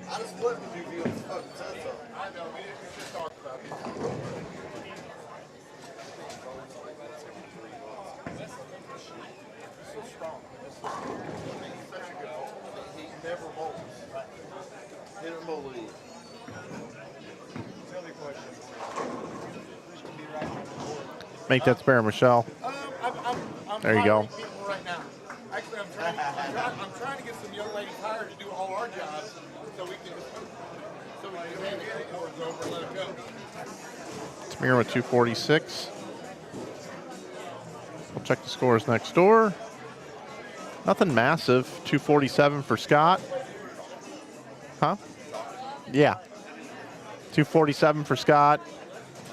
I just split with you if you had fucking said something. I know. We just talked about it. So strong. Such a good bowler. He never bowls. He didn't bowl it. The other question. Who's going to be right on the board? Make that spare, Michelle. I'm There you go. hiring people right now. Actually, I'm trying to get some young ladies hired to do all our jobs so we can hand the awards over and let it go. Tamir with 246. We'll check the scores next door. Nothing massive. 247 for Scott. Huh? Yeah. 247 for Scott.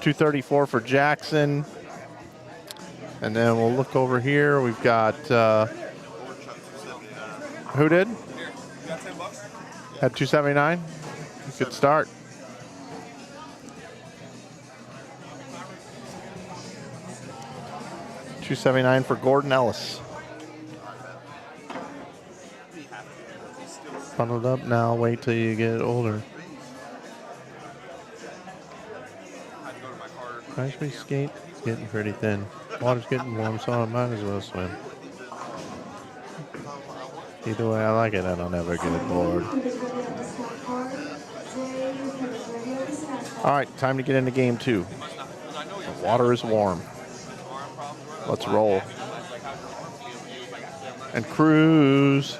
234 for Jackson. And then we'll look over here. We've got, who did? Had 279. Good start. $279 for Gordon Ellis. Funneled up now. Wait till you get older. Ice we skate. It's getting pretty thin. Water's getting warm, so I might as well swim. Either way I like it, I don't ever get bored. All right, time to get into game 2. The water is warm. Let's roll. And cruise.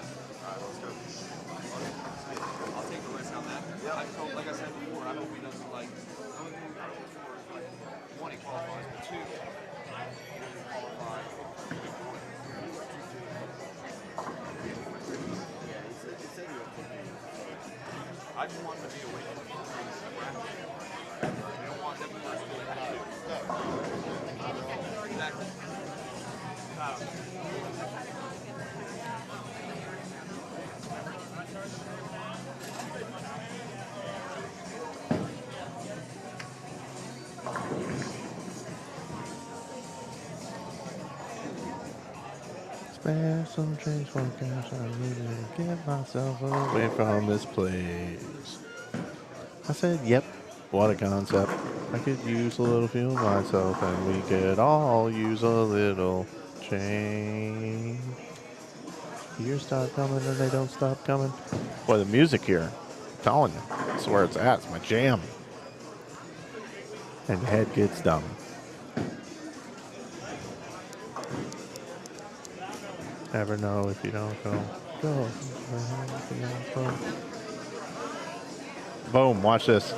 I just want them to be away from the I don't want them to first feel like Exactly. Spare some change for cash. I need to get myself away from this place. I said, yep. What a concept. I could use a little fuel myself, and we could all use a little change. Years start coming and they don't stop coming. Boy, the music here, I'm telling you, that's where it's at. It's my jam. And your head gets dumb. Never know if you don't go. Go. Boom, watch this.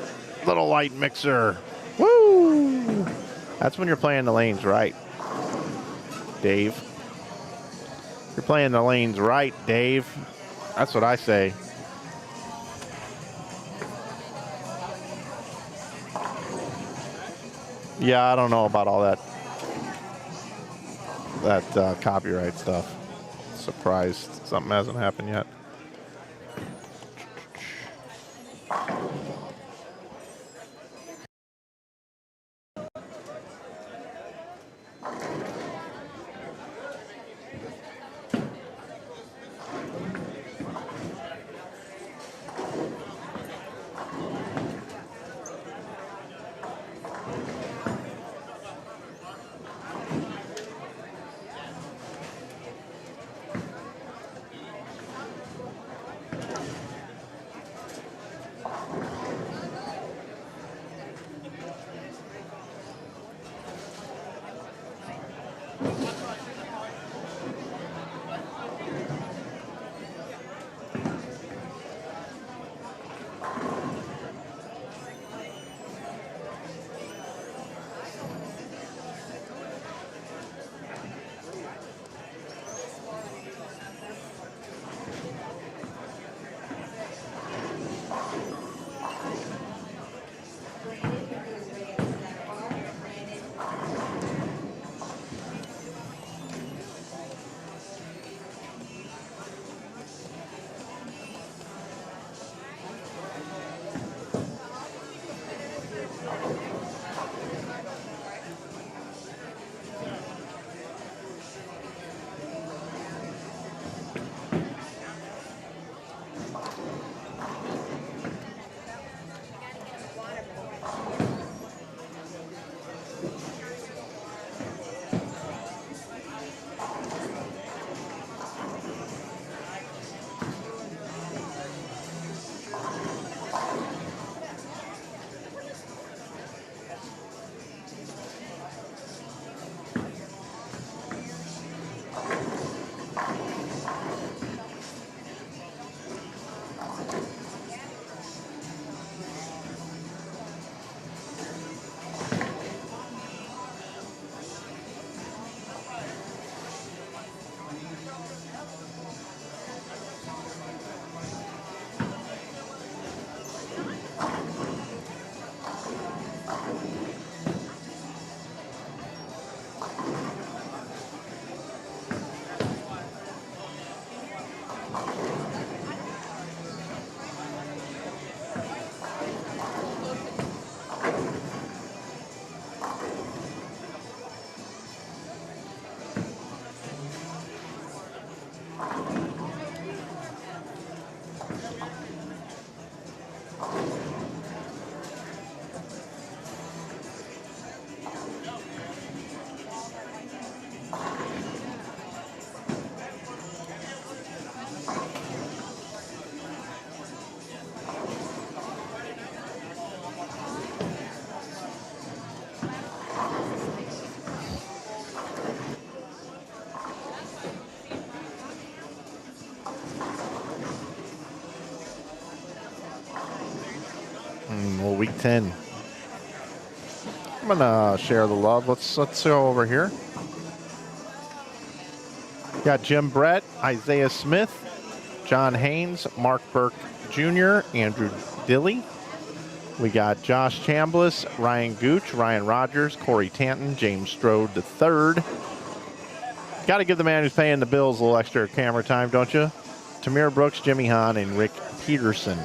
Little light mixer. Woo! That's when you're playing the lanes right, Dave. You're playing the lanes right, Dave. That's what I say. Yeah, I don't know about all that copyright stuff. Surprised something hasn't happened yet. Well, week 10. I'm gonna share the love. Let's go over here. Got Jim Brett, Isaiah Smith, John Haynes, Mark Burke Jr., Andrew Dilly. We got Josh Chambliss, Ryan Gooch, Ryan Rogers, Corey Tanton, James Strode III. Got to give the man who's paying the bills a little extra camera time, don't you? Tamir Brooks, Jimmy Hahn, and Rick Peterson.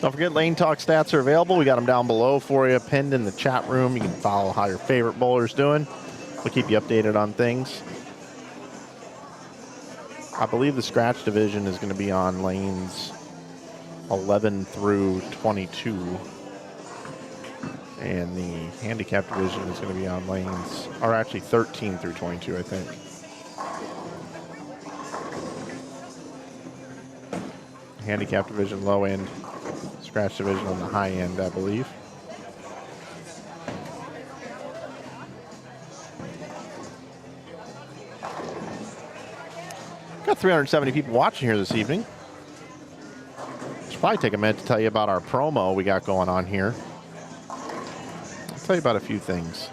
Don't forget, Lane Talk stats are available. We got them down below for you, pinned in the chat room. You can follow how your favorite bowler's doing. We'll keep you updated on things. I believe the scratch division is going to be on lanes 11 through 22. And the handicap division is going to be on lanes, or actually 13 through 22, I think. Handicap division low end, scratch division on the high end, I believe. Got 370 people watching here this evening. Should probably take a minute to tell you about our promo we got going on here. I'll tell you about a few things.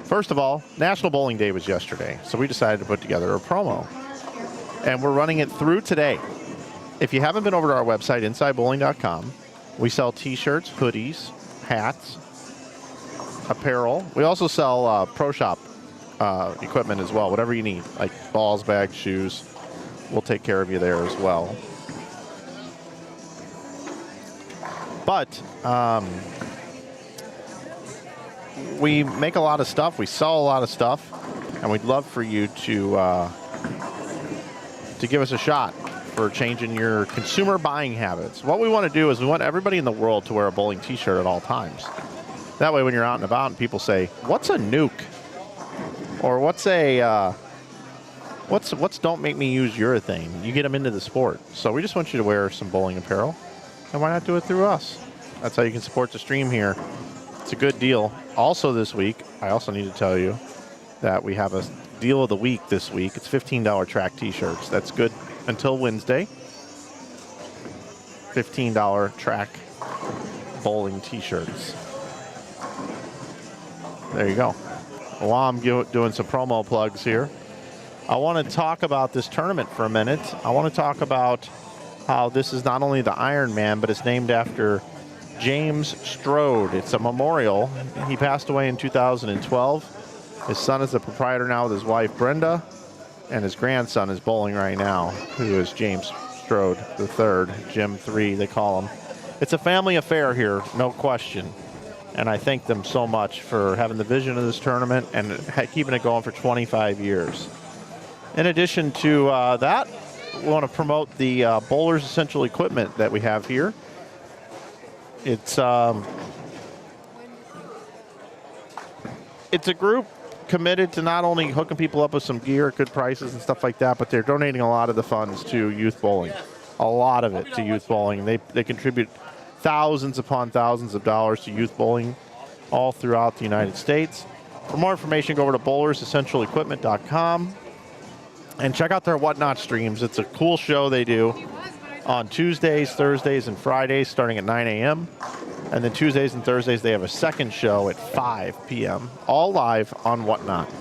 First of all, National Bowling Day was yesterday, so we decided to put together a promo. And we're running it through today. If you haven't been over to our website, InsideBowling.com, we sell t-shirts, hoodies, hats, apparel. We also sell Pro Shop equipment as well, whatever you need, like balls, bags, shoes. We'll take care of you there as well. But we make a lot of stuff. We sell a lot of stuff, and we'd love for you to give us a shot for changing your consumer buying habits. What we want to do is we want everybody in the world to wear a bowling t-shirt at all times. That way when you're out and about and people say, what's a nuke? Or what's a, what's don't make me use urethane? You get them into the sport. So we just want you to wear some bowling apparel. And why not do it through us? That's how you can support the stream here. It's a good deal. Also this week, I also need to tell you that we have a deal of the week this week. It's $15 track t-shirts. That's good until Wednesday. $15 track bowling t-shirts. There you go. While I'm doing some promo plugs here, I want to talk about this tournament for a minute. I want to talk about how this is not only the Ironman, but it's named after James Strode. It's a memorial. He passed away in 2012. His son is the proprietor now with his wife, Brenda. And his grandson is bowling right now, who is James Strode III, Jim 3, they call him. It's a family affair here, no question. And I thank them so much for having the vision of this tournament and keeping it going for 25 years. In addition to that, we want to promote the Bowlers Essential Equipment that we have here. It's a group committed to not only hooking people up with some gear at good prices and stuff like that, but they're donating a lot of the funds to youth bowling. A lot of it to youth bowling. They contribute thousands upon thousands of dollars to youth bowling all throughout the United States. For more information, go over to bowlersessentialequipment.com and check out their Whatnot streams. It's a cool show they do on Tuesdays, Thursdays, and Fridays starting at 9 a.m. And then Tuesdays and Thursdays, they have a second show at 5 p.m., all live on Whatnot.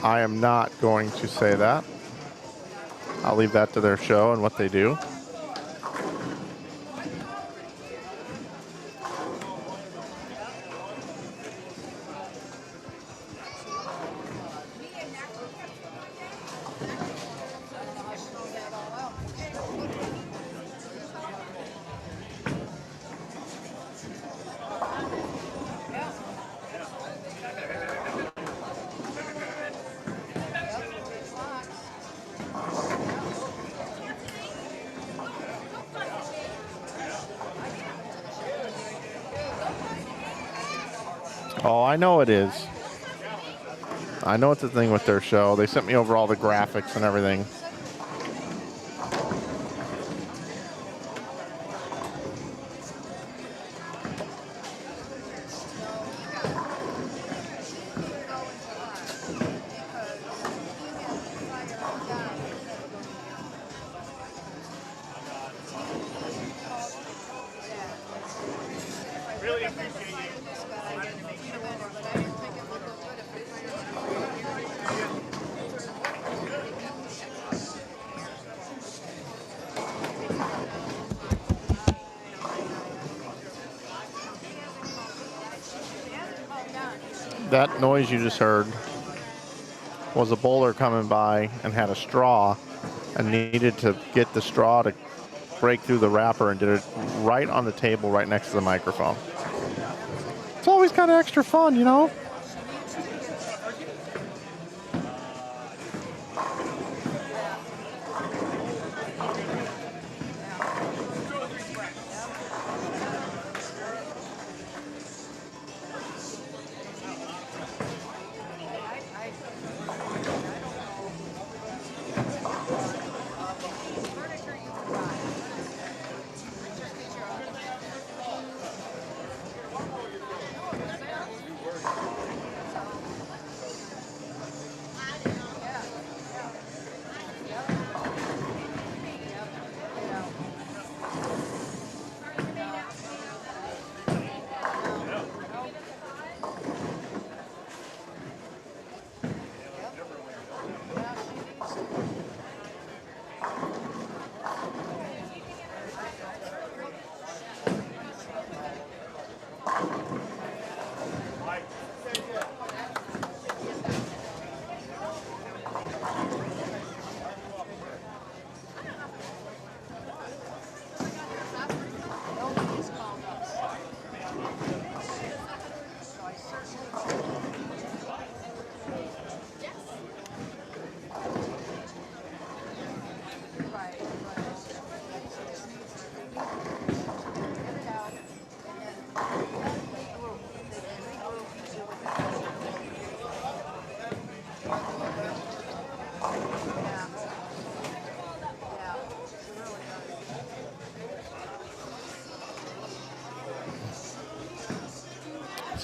I am not going to say that. I'll leave that to their show and what they do. Oh, I know it is. I know it's a thing with their show. They sent me over all the graphics and everything. Really appreciate you. That noise you just heard was a bowler coming by and had a straw and needed to get the straw to break through the wrapper and did it right on the table right next to the microphone. It's always kind of extra fun, you know?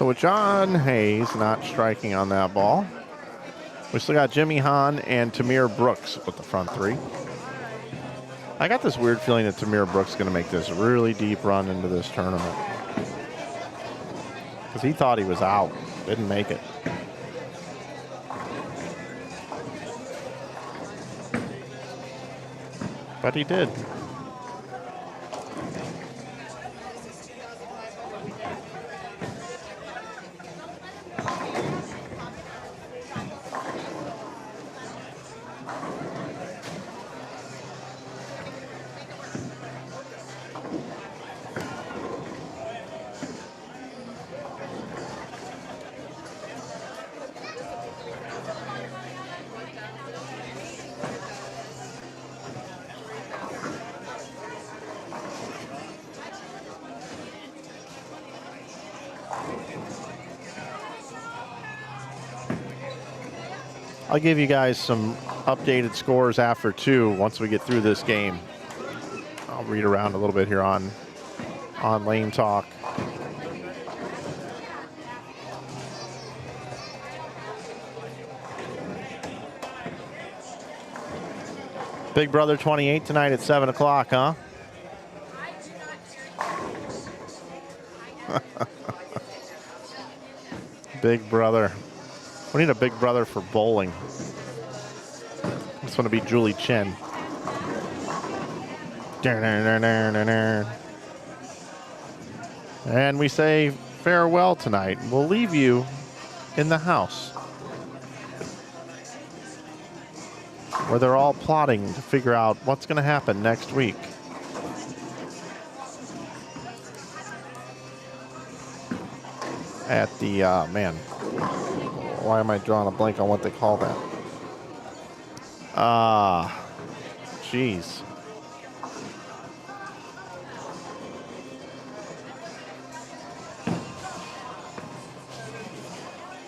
So with John Hayes not striking on that ball, We still got Jimmy Hahn and Tamir Brooks with the front three. I got this weird feeling that Tamir Brooks is going to make this really deep run into this tournament. Because he thought he was out. Didn't make it. But he did. I'll give you guys some updated scores after 2 once we get through this game. I'll read around a little bit here on Lane Talk. Big Brother 28 tonight at 7 o'clock, huh? Big Brother. We need a Big Brother for bowling. This one to be Julie Chen. And we say farewell tonight. We'll leave you in the house, where they're all plotting to figure out what's going to happen next week. At the, man, why am I drawing a blank on what they call that? Jeez.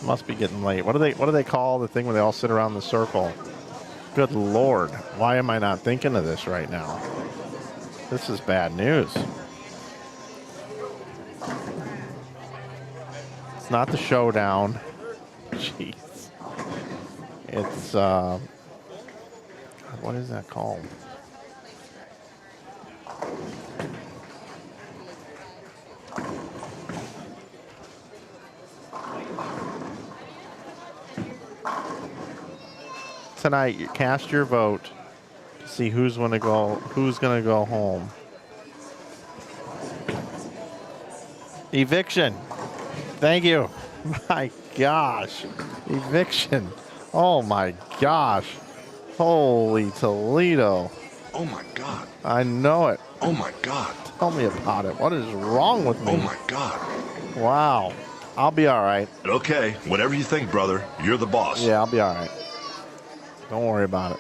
Must be getting late. What do they call the thing where they all sit around the circle? Good Lord. Why am I not thinking of this right now? This is bad news. It's not the showdown. Jeez. It's, what is that called? Tonight, you cast your vote to see who's gonna go home. Eviction. Thank you. My gosh. Eviction. Oh my gosh. Holy Toledo. Oh my God. I know it. Oh my God. Tell me about it. What is wrong with me? Oh my God. Wow. I'll be all right. Okay, whatever you think, brother. You're the boss. Yeah, I'll be all right. Don't worry about it.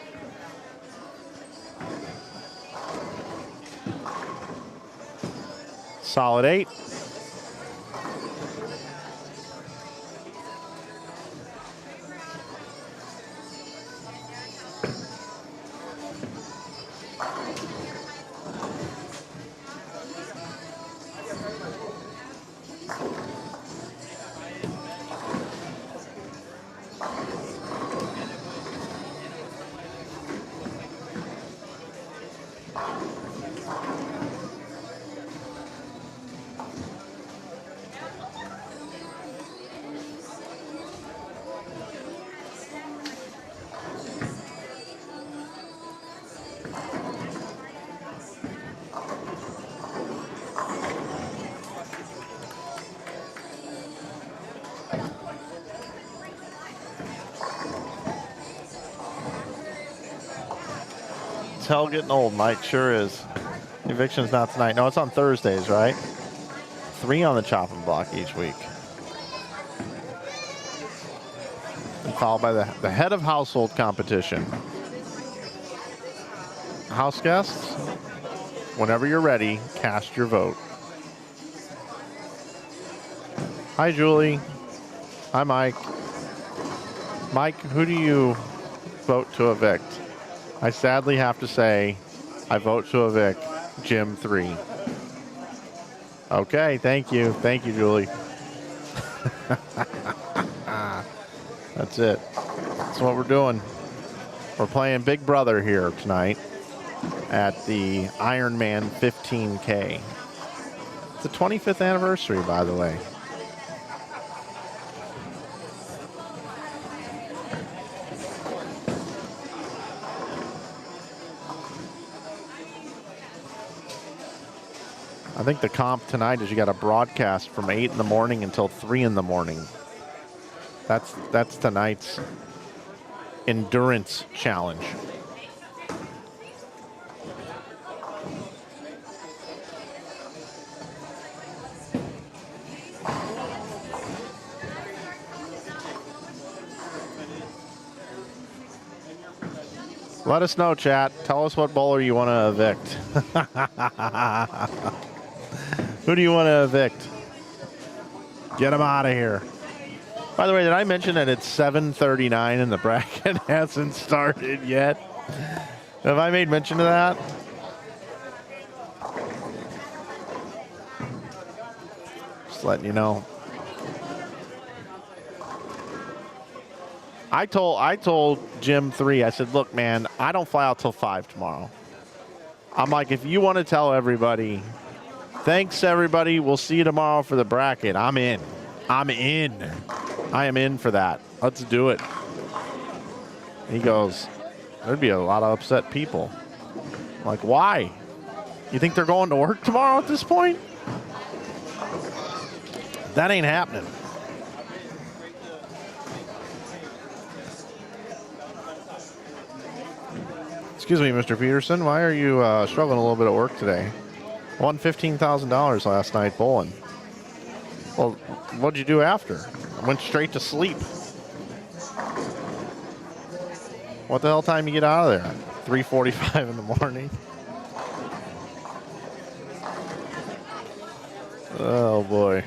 Solid 8. It's hell getting old, Mike. Sure is. Eviction's not tonight. No, it's on Thursdays, right? 3 on the chopping block each week. And followed by the head of household competition. House guests, whenever you're ready, cast your vote. Hi, Julie. Hi, Mike. Mike, who do you vote to evict? I sadly have to say, I vote to evict Jim 3. Okay, thank you. Thank you, Julie. That's it. That's what we're doing. We're playing Big Brother here tonight at the Ironman 15K. It's the 25th anniversary, by the way. I think the comp tonight is you got a broadcast from 8 in the morning until 3 in the morning. That's tonight's endurance challenge. Let us know, chat. Tell us what bowler you want to evict. Who do you want to evict? Get him out of here. By the way, did I mention that it's 7:39 and the bracket hasn't started yet? Have I made mention of that? Just letting you know. I told Jim 3, I said, look, man, I don't fly out till 5 tomorrow. I'm like, if you want to tell everybody, thanks, everybody, we'll see you tomorrow for the bracket, I'm in. I'm in. I am in for that. Let's do it. He goes, there'd be a lot of upset people. I'm like, why? You think they're going to work tomorrow at this point? That ain't happening. Excuse me, Mr. Peterson. Why are you struggling a little bit at work today? Won $15,000 last night bowling. Well, what'd you do after? I went straight to sleep. What the hell time you get out of there? 3:45 in the morning. Oh boy.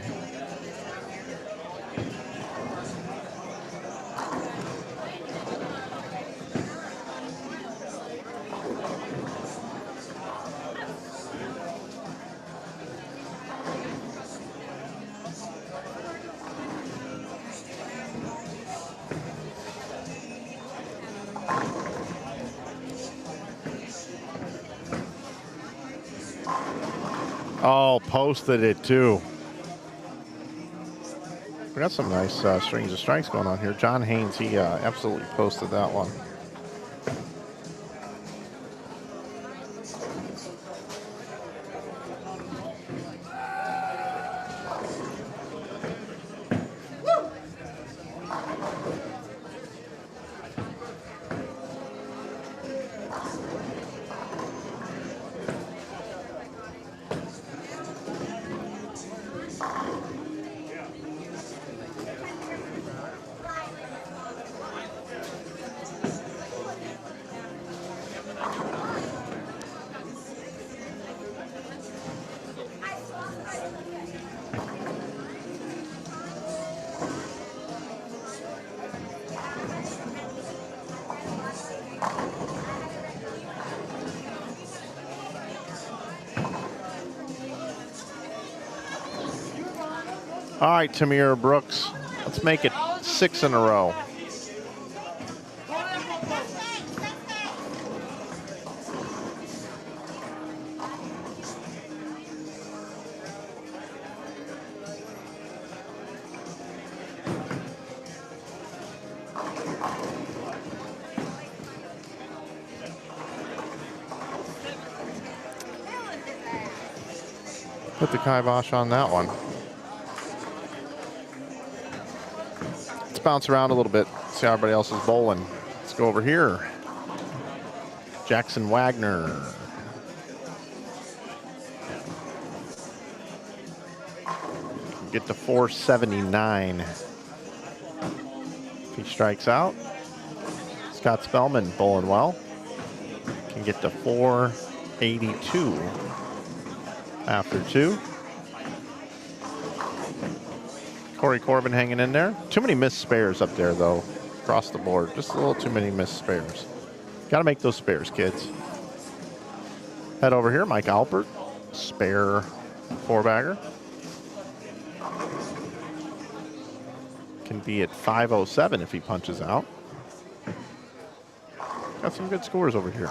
Oh, posted it too. We got some nice strings of strikes going on here. John Haynes, he absolutely posted that one. All right, Tamir Brooks, let's make it 6 in a row. Put the kibosh on that one. Let's bounce around a little bit, see how everybody else is bowling. Let's go over here. Jackson Wagner. Get to 479. If he strikes out. Scott Spellman bowling well. Can get to 482 after 2. Corey Corbin hanging in there. Too many missed spares up there, though, across the board. Just a little too many missed spares. Got to make those spares, kids. Head over here, Mike Alpert. Spare 4-bagger. Can be at 507 if he punches out. Got some good scores over here.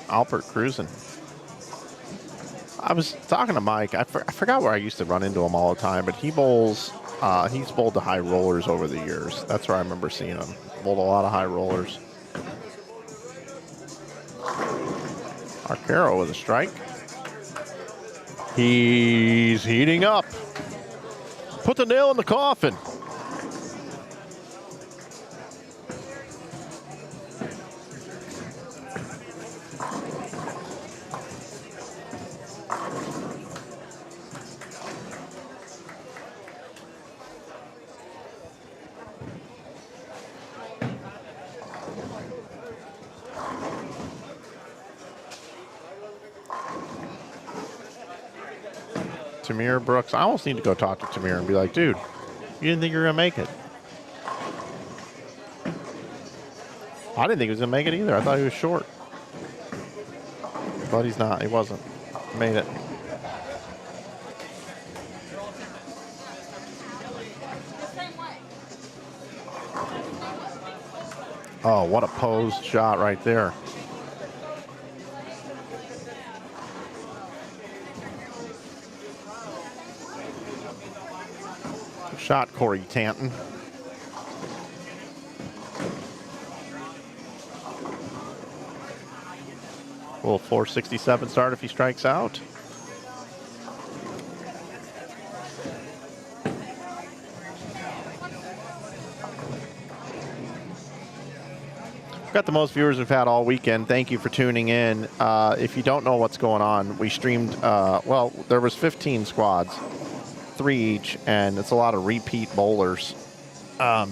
Alpert cruising. I was talking to Mike. I forgot where I used to run into him all the time, but he bowls. He's bowled the high rollers over the years. That's where I remember seeing him. Bowled a lot of high rollers. Arcaro with a strike. He's heating up. Put the nail in the coffin. Tamir Brooks. I almost need to go talk to Tamir and be like, dude, you didn't think you were going to make it. I didn't think he was going to make it either. I thought he was short. But he's not. He wasn't. Made it. Oh, what a posed shot right there. Shot, Corey Tanton. Will 467 start if he strikes out? We've got the most viewers we've had all weekend. Thank you for tuning in. If you don't know what's going on, we streamed, well, there was 15 squads. 3 each, and it's a lot of repeat bowlers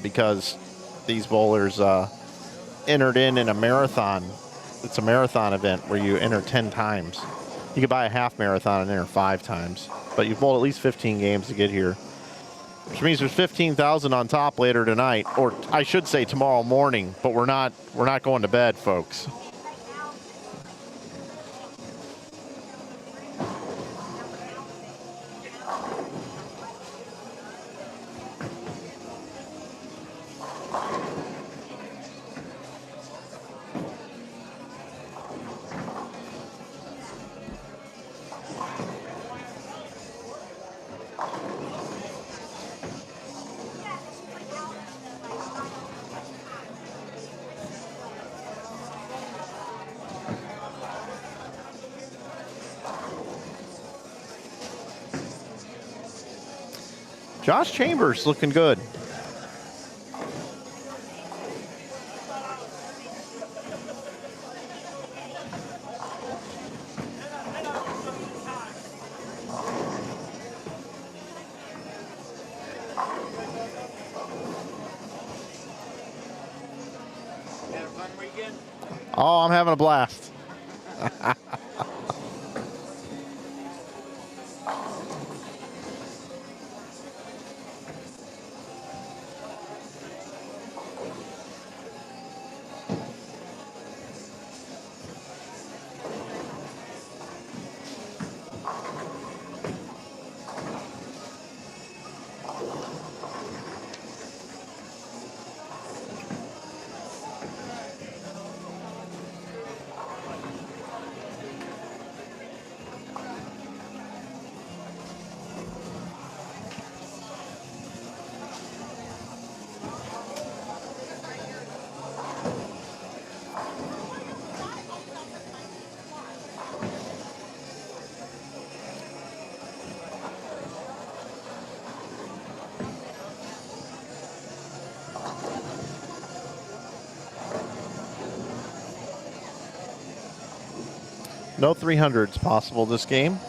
because these bowlers entered in a marathon. It's a marathon event where you enter 10 times. You could buy a half marathon and enter 5 times, but you've bowled at least 15 games to get here, which means there's 15,000 on top later tonight, or I should say tomorrow morning. But we're not going to bed, folks. Josh Chambers looking good. Oh, I'm having a blast. No 300s possible this game.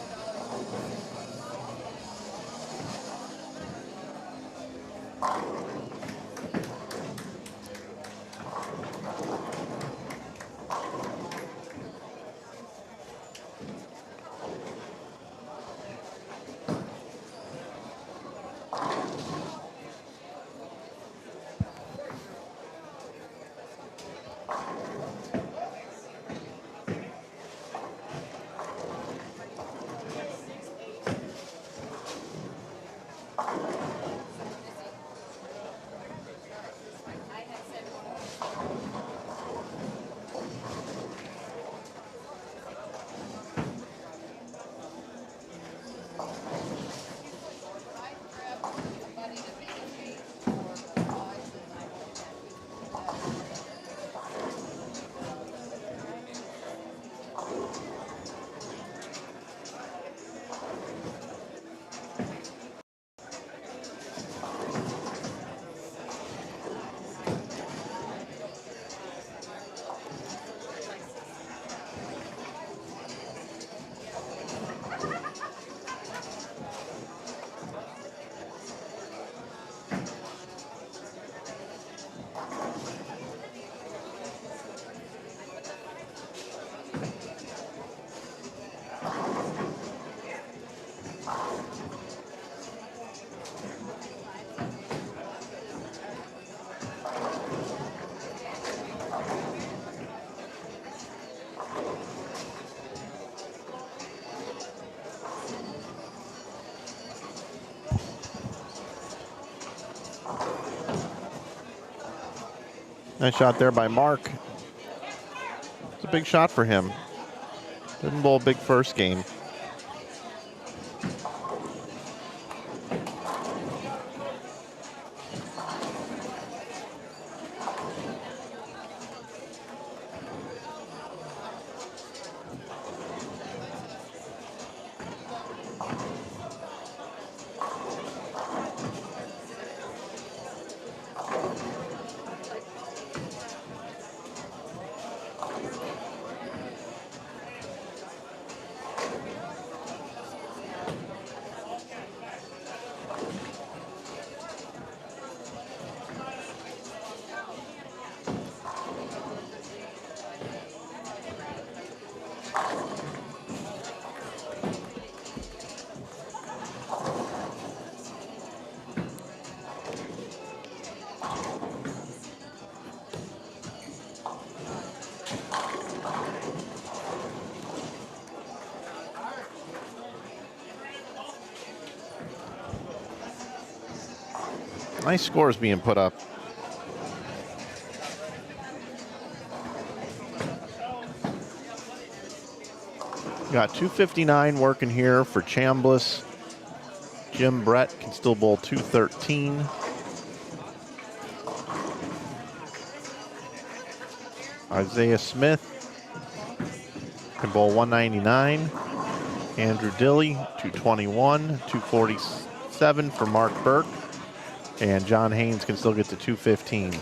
Nice shot there by Mark. It's a big shot for him. Didn't bowl a big first game. Nice scores being put up. Got 259 working here for Chambliss. Jim Brett can still bowl 213. Isaiah Smith can bowl 199. Andrew Dilly, 221. 247 for Mark Burke. And John Haynes can still get to 215.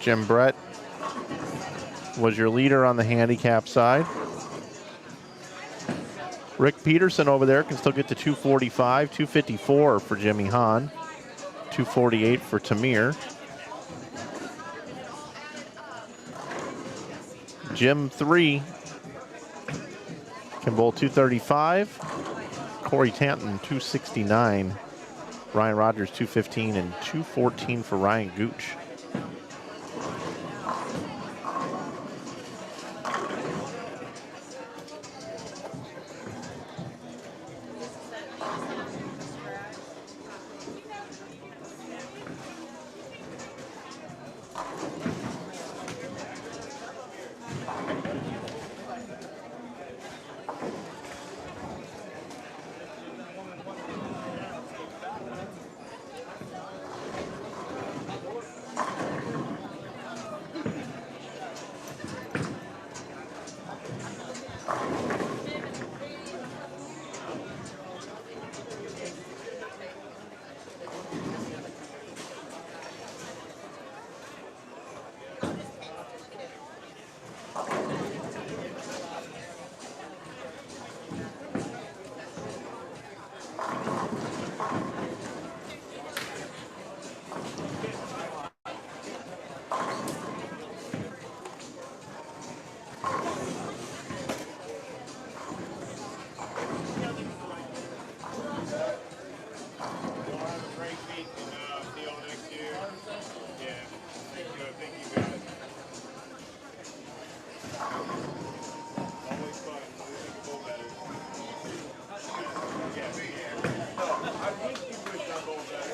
Jim Brett was your leader on the handicap side. Rick Peterson over there can still get to 245, 254 for Jimmy Hahn, 248 for Tamir. Jim 3 can bowl 235. Corey Tanton 269. Ryan Rogers 215 and 214 for Ryan Gooch.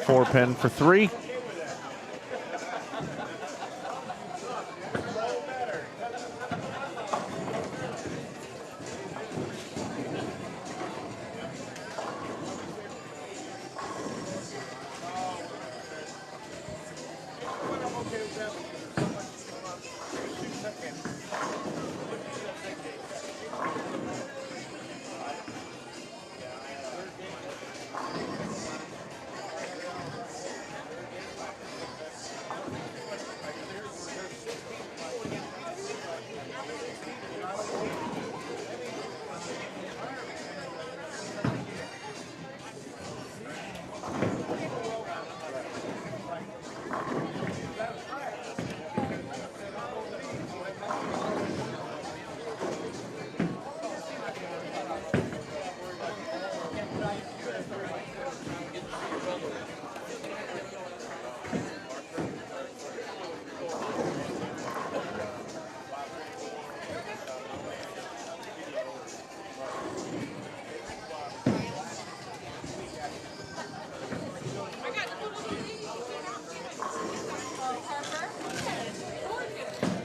Four pin for 3.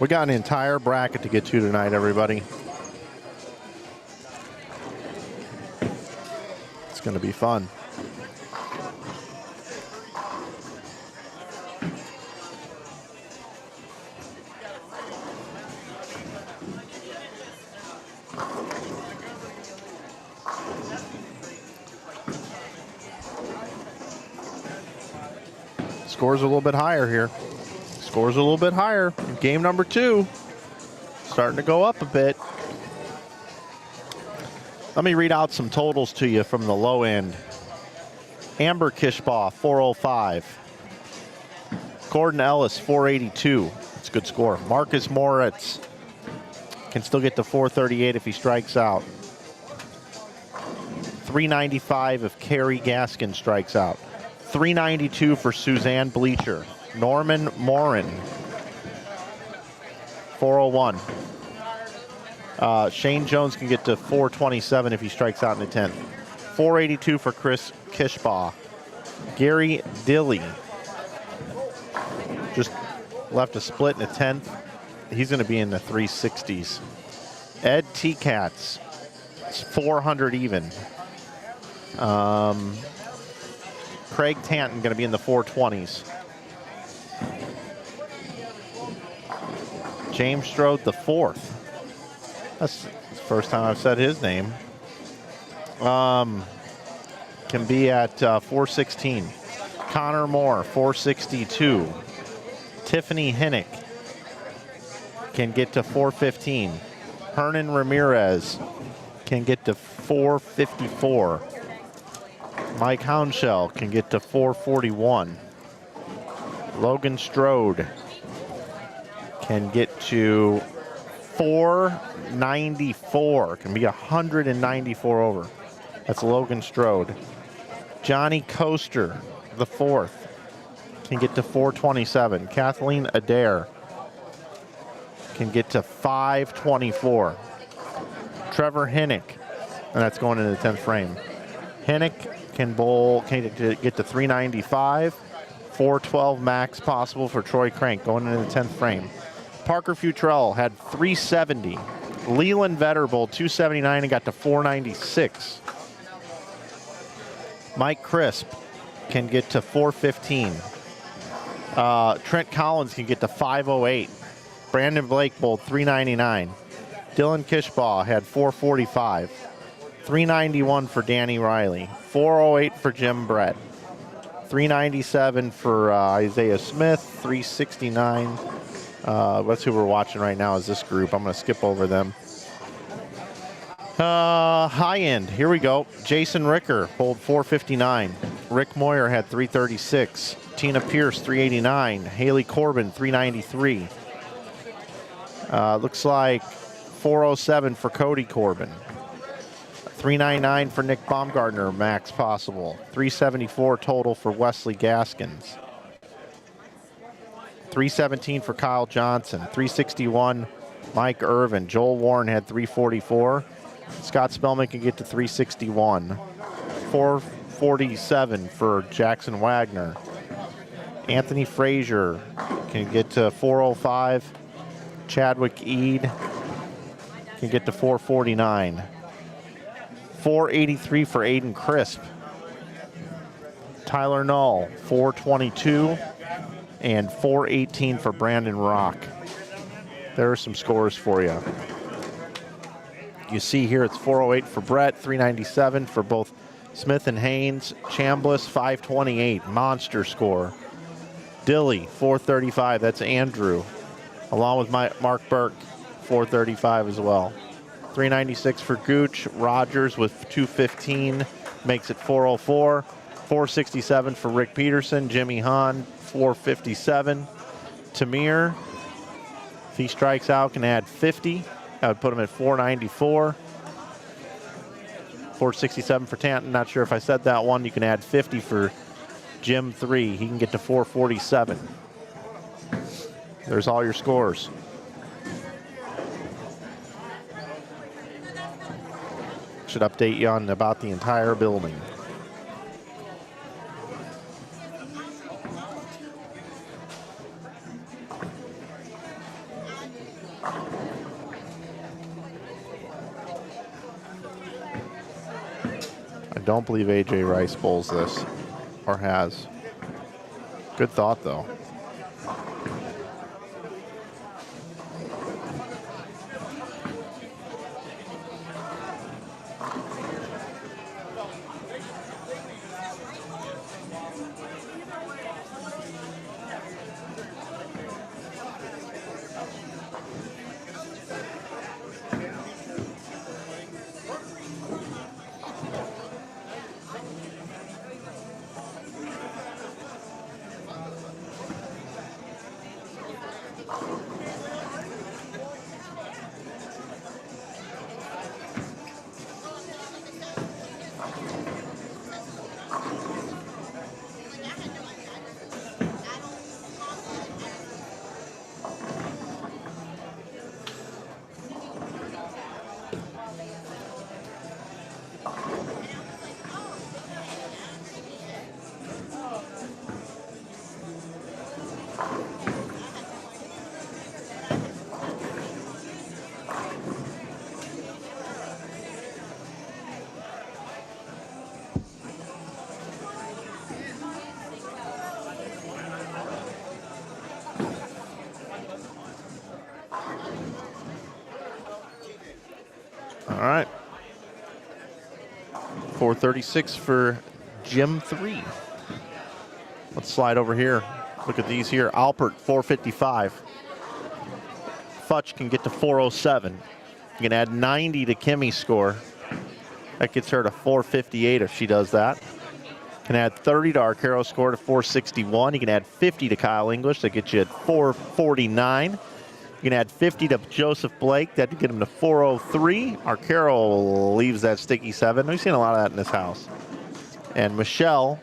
We got an entire bracket to get to tonight, everybody. It's going to be fun. Scores a little bit higher here. Scores a little bit higher. Game number 2. Starting to go up a bit. Let me read out some totals to you from the low end. Amber Kishbaugh, 405. Gordon Ellis, 482. That's a good score. Marcus Moritz can still get to 438 if he strikes out. 395 if Carrie Gaskin strikes out. 392 for Suzanne Bleacher. Norman Morin, 401. Shane Jones can get to 427 if he strikes out in the 10th. 482 for Chris Kishbaugh. Gary Dilly just left a split in the 10th. He's going to be in the 360s. Ed T-Cats, it's 400 even. Craig Tanton going to be in the 420s. James Strode the 4th. That's the first time I've said his name. Can be at 416. Connor Moore, 462. Tiffany Hinnick can get to 415. Hernan Ramirez can get to 454. Mike Hounshell can get to 441. Logan Strode can get to 494. Can be 194 over. That's Logan Strode. Johnny Coaster, the fourth, can get to 427. Kathleen Adair can get to 524. Trevor Hinnick, and that's going into the 10th frame. Hinnick can get to 395. 412 max possible for Troy Crank going into the 10th frame. Parker Futrell had 370. Leland Vetter bowled 279 and got to 496. Mike Crisp can get to 415. Trent Collins can get to 508. Brandon Blake bowled 399. Dylan Kishbaugh had 445. 391 for Danny Riley. 408 for Jim Brett. 397 for Isaiah Smith. 369. That's who we're watching right now is this group. I'm going to skip over them. High end, here we go. Jason Ricker bowled 459. Rick Moyer had 336. Tina Pierce 389. Haley Corbin 393. Looks like 407 for Cody Corbin. 399 for Nick Baumgartner, max possible. 374 total for Wesley Gaskins. 317 for Kyle Johnson. 361 Mike Irvin. Joel Warren had 344. Scott Spellman can get to 361. 447 for Jackson Wagner. Anthony Frazier can get to 405. Chadwick Eade can get to 449. 483 for Aiden Crisp. Tyler Null, 422. And 418 for Brandon Rock. There are some scores for you. You see here it's 408 for Brett, 397 for both Smith and Haynes. Chambliss, 528, monster score. Dilly, 435, that's Andrew. Along with Mark Burke, 435 as well. 396 for Gooch. Rogers with 215 makes it 404. 467 for Rick Peterson. Jimmy Hahn, 457. Tamir, if he strikes out, can add 50. That would put him at 494. 467 for Tanton. Not sure if I said that one. You can add 50 for Jim 3. He can get to 447. There's all your scores. Should update you on about the entire building. I don't believe AJ Rice bowls this, or has. Good thought, though. All right. 436 for Jim 3. Let's slide over here. Look at these here. Alpert, 455. Futch can get to 407. You can add 90 to Kimmy's score. That gets her to 458 if she does that. Can add 30 to Arcaro's score to 461. You can add 50 to Kyle English. That gets you at 449. You can add 50 to Joseph Blake. That'd get him to 403. Arcaro leaves that sticky 7. We've seen a lot of that in this house. And Michelle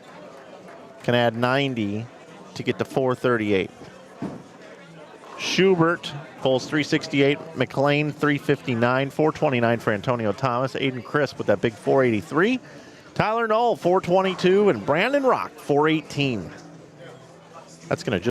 can add 90 to get to 438. Schubert pulls 368. McLean 359. 429 for Antonio Thomas. Aiden Crisp with that big 483. Tyler Knoll 422. And Brandon Rock 418. That's going to just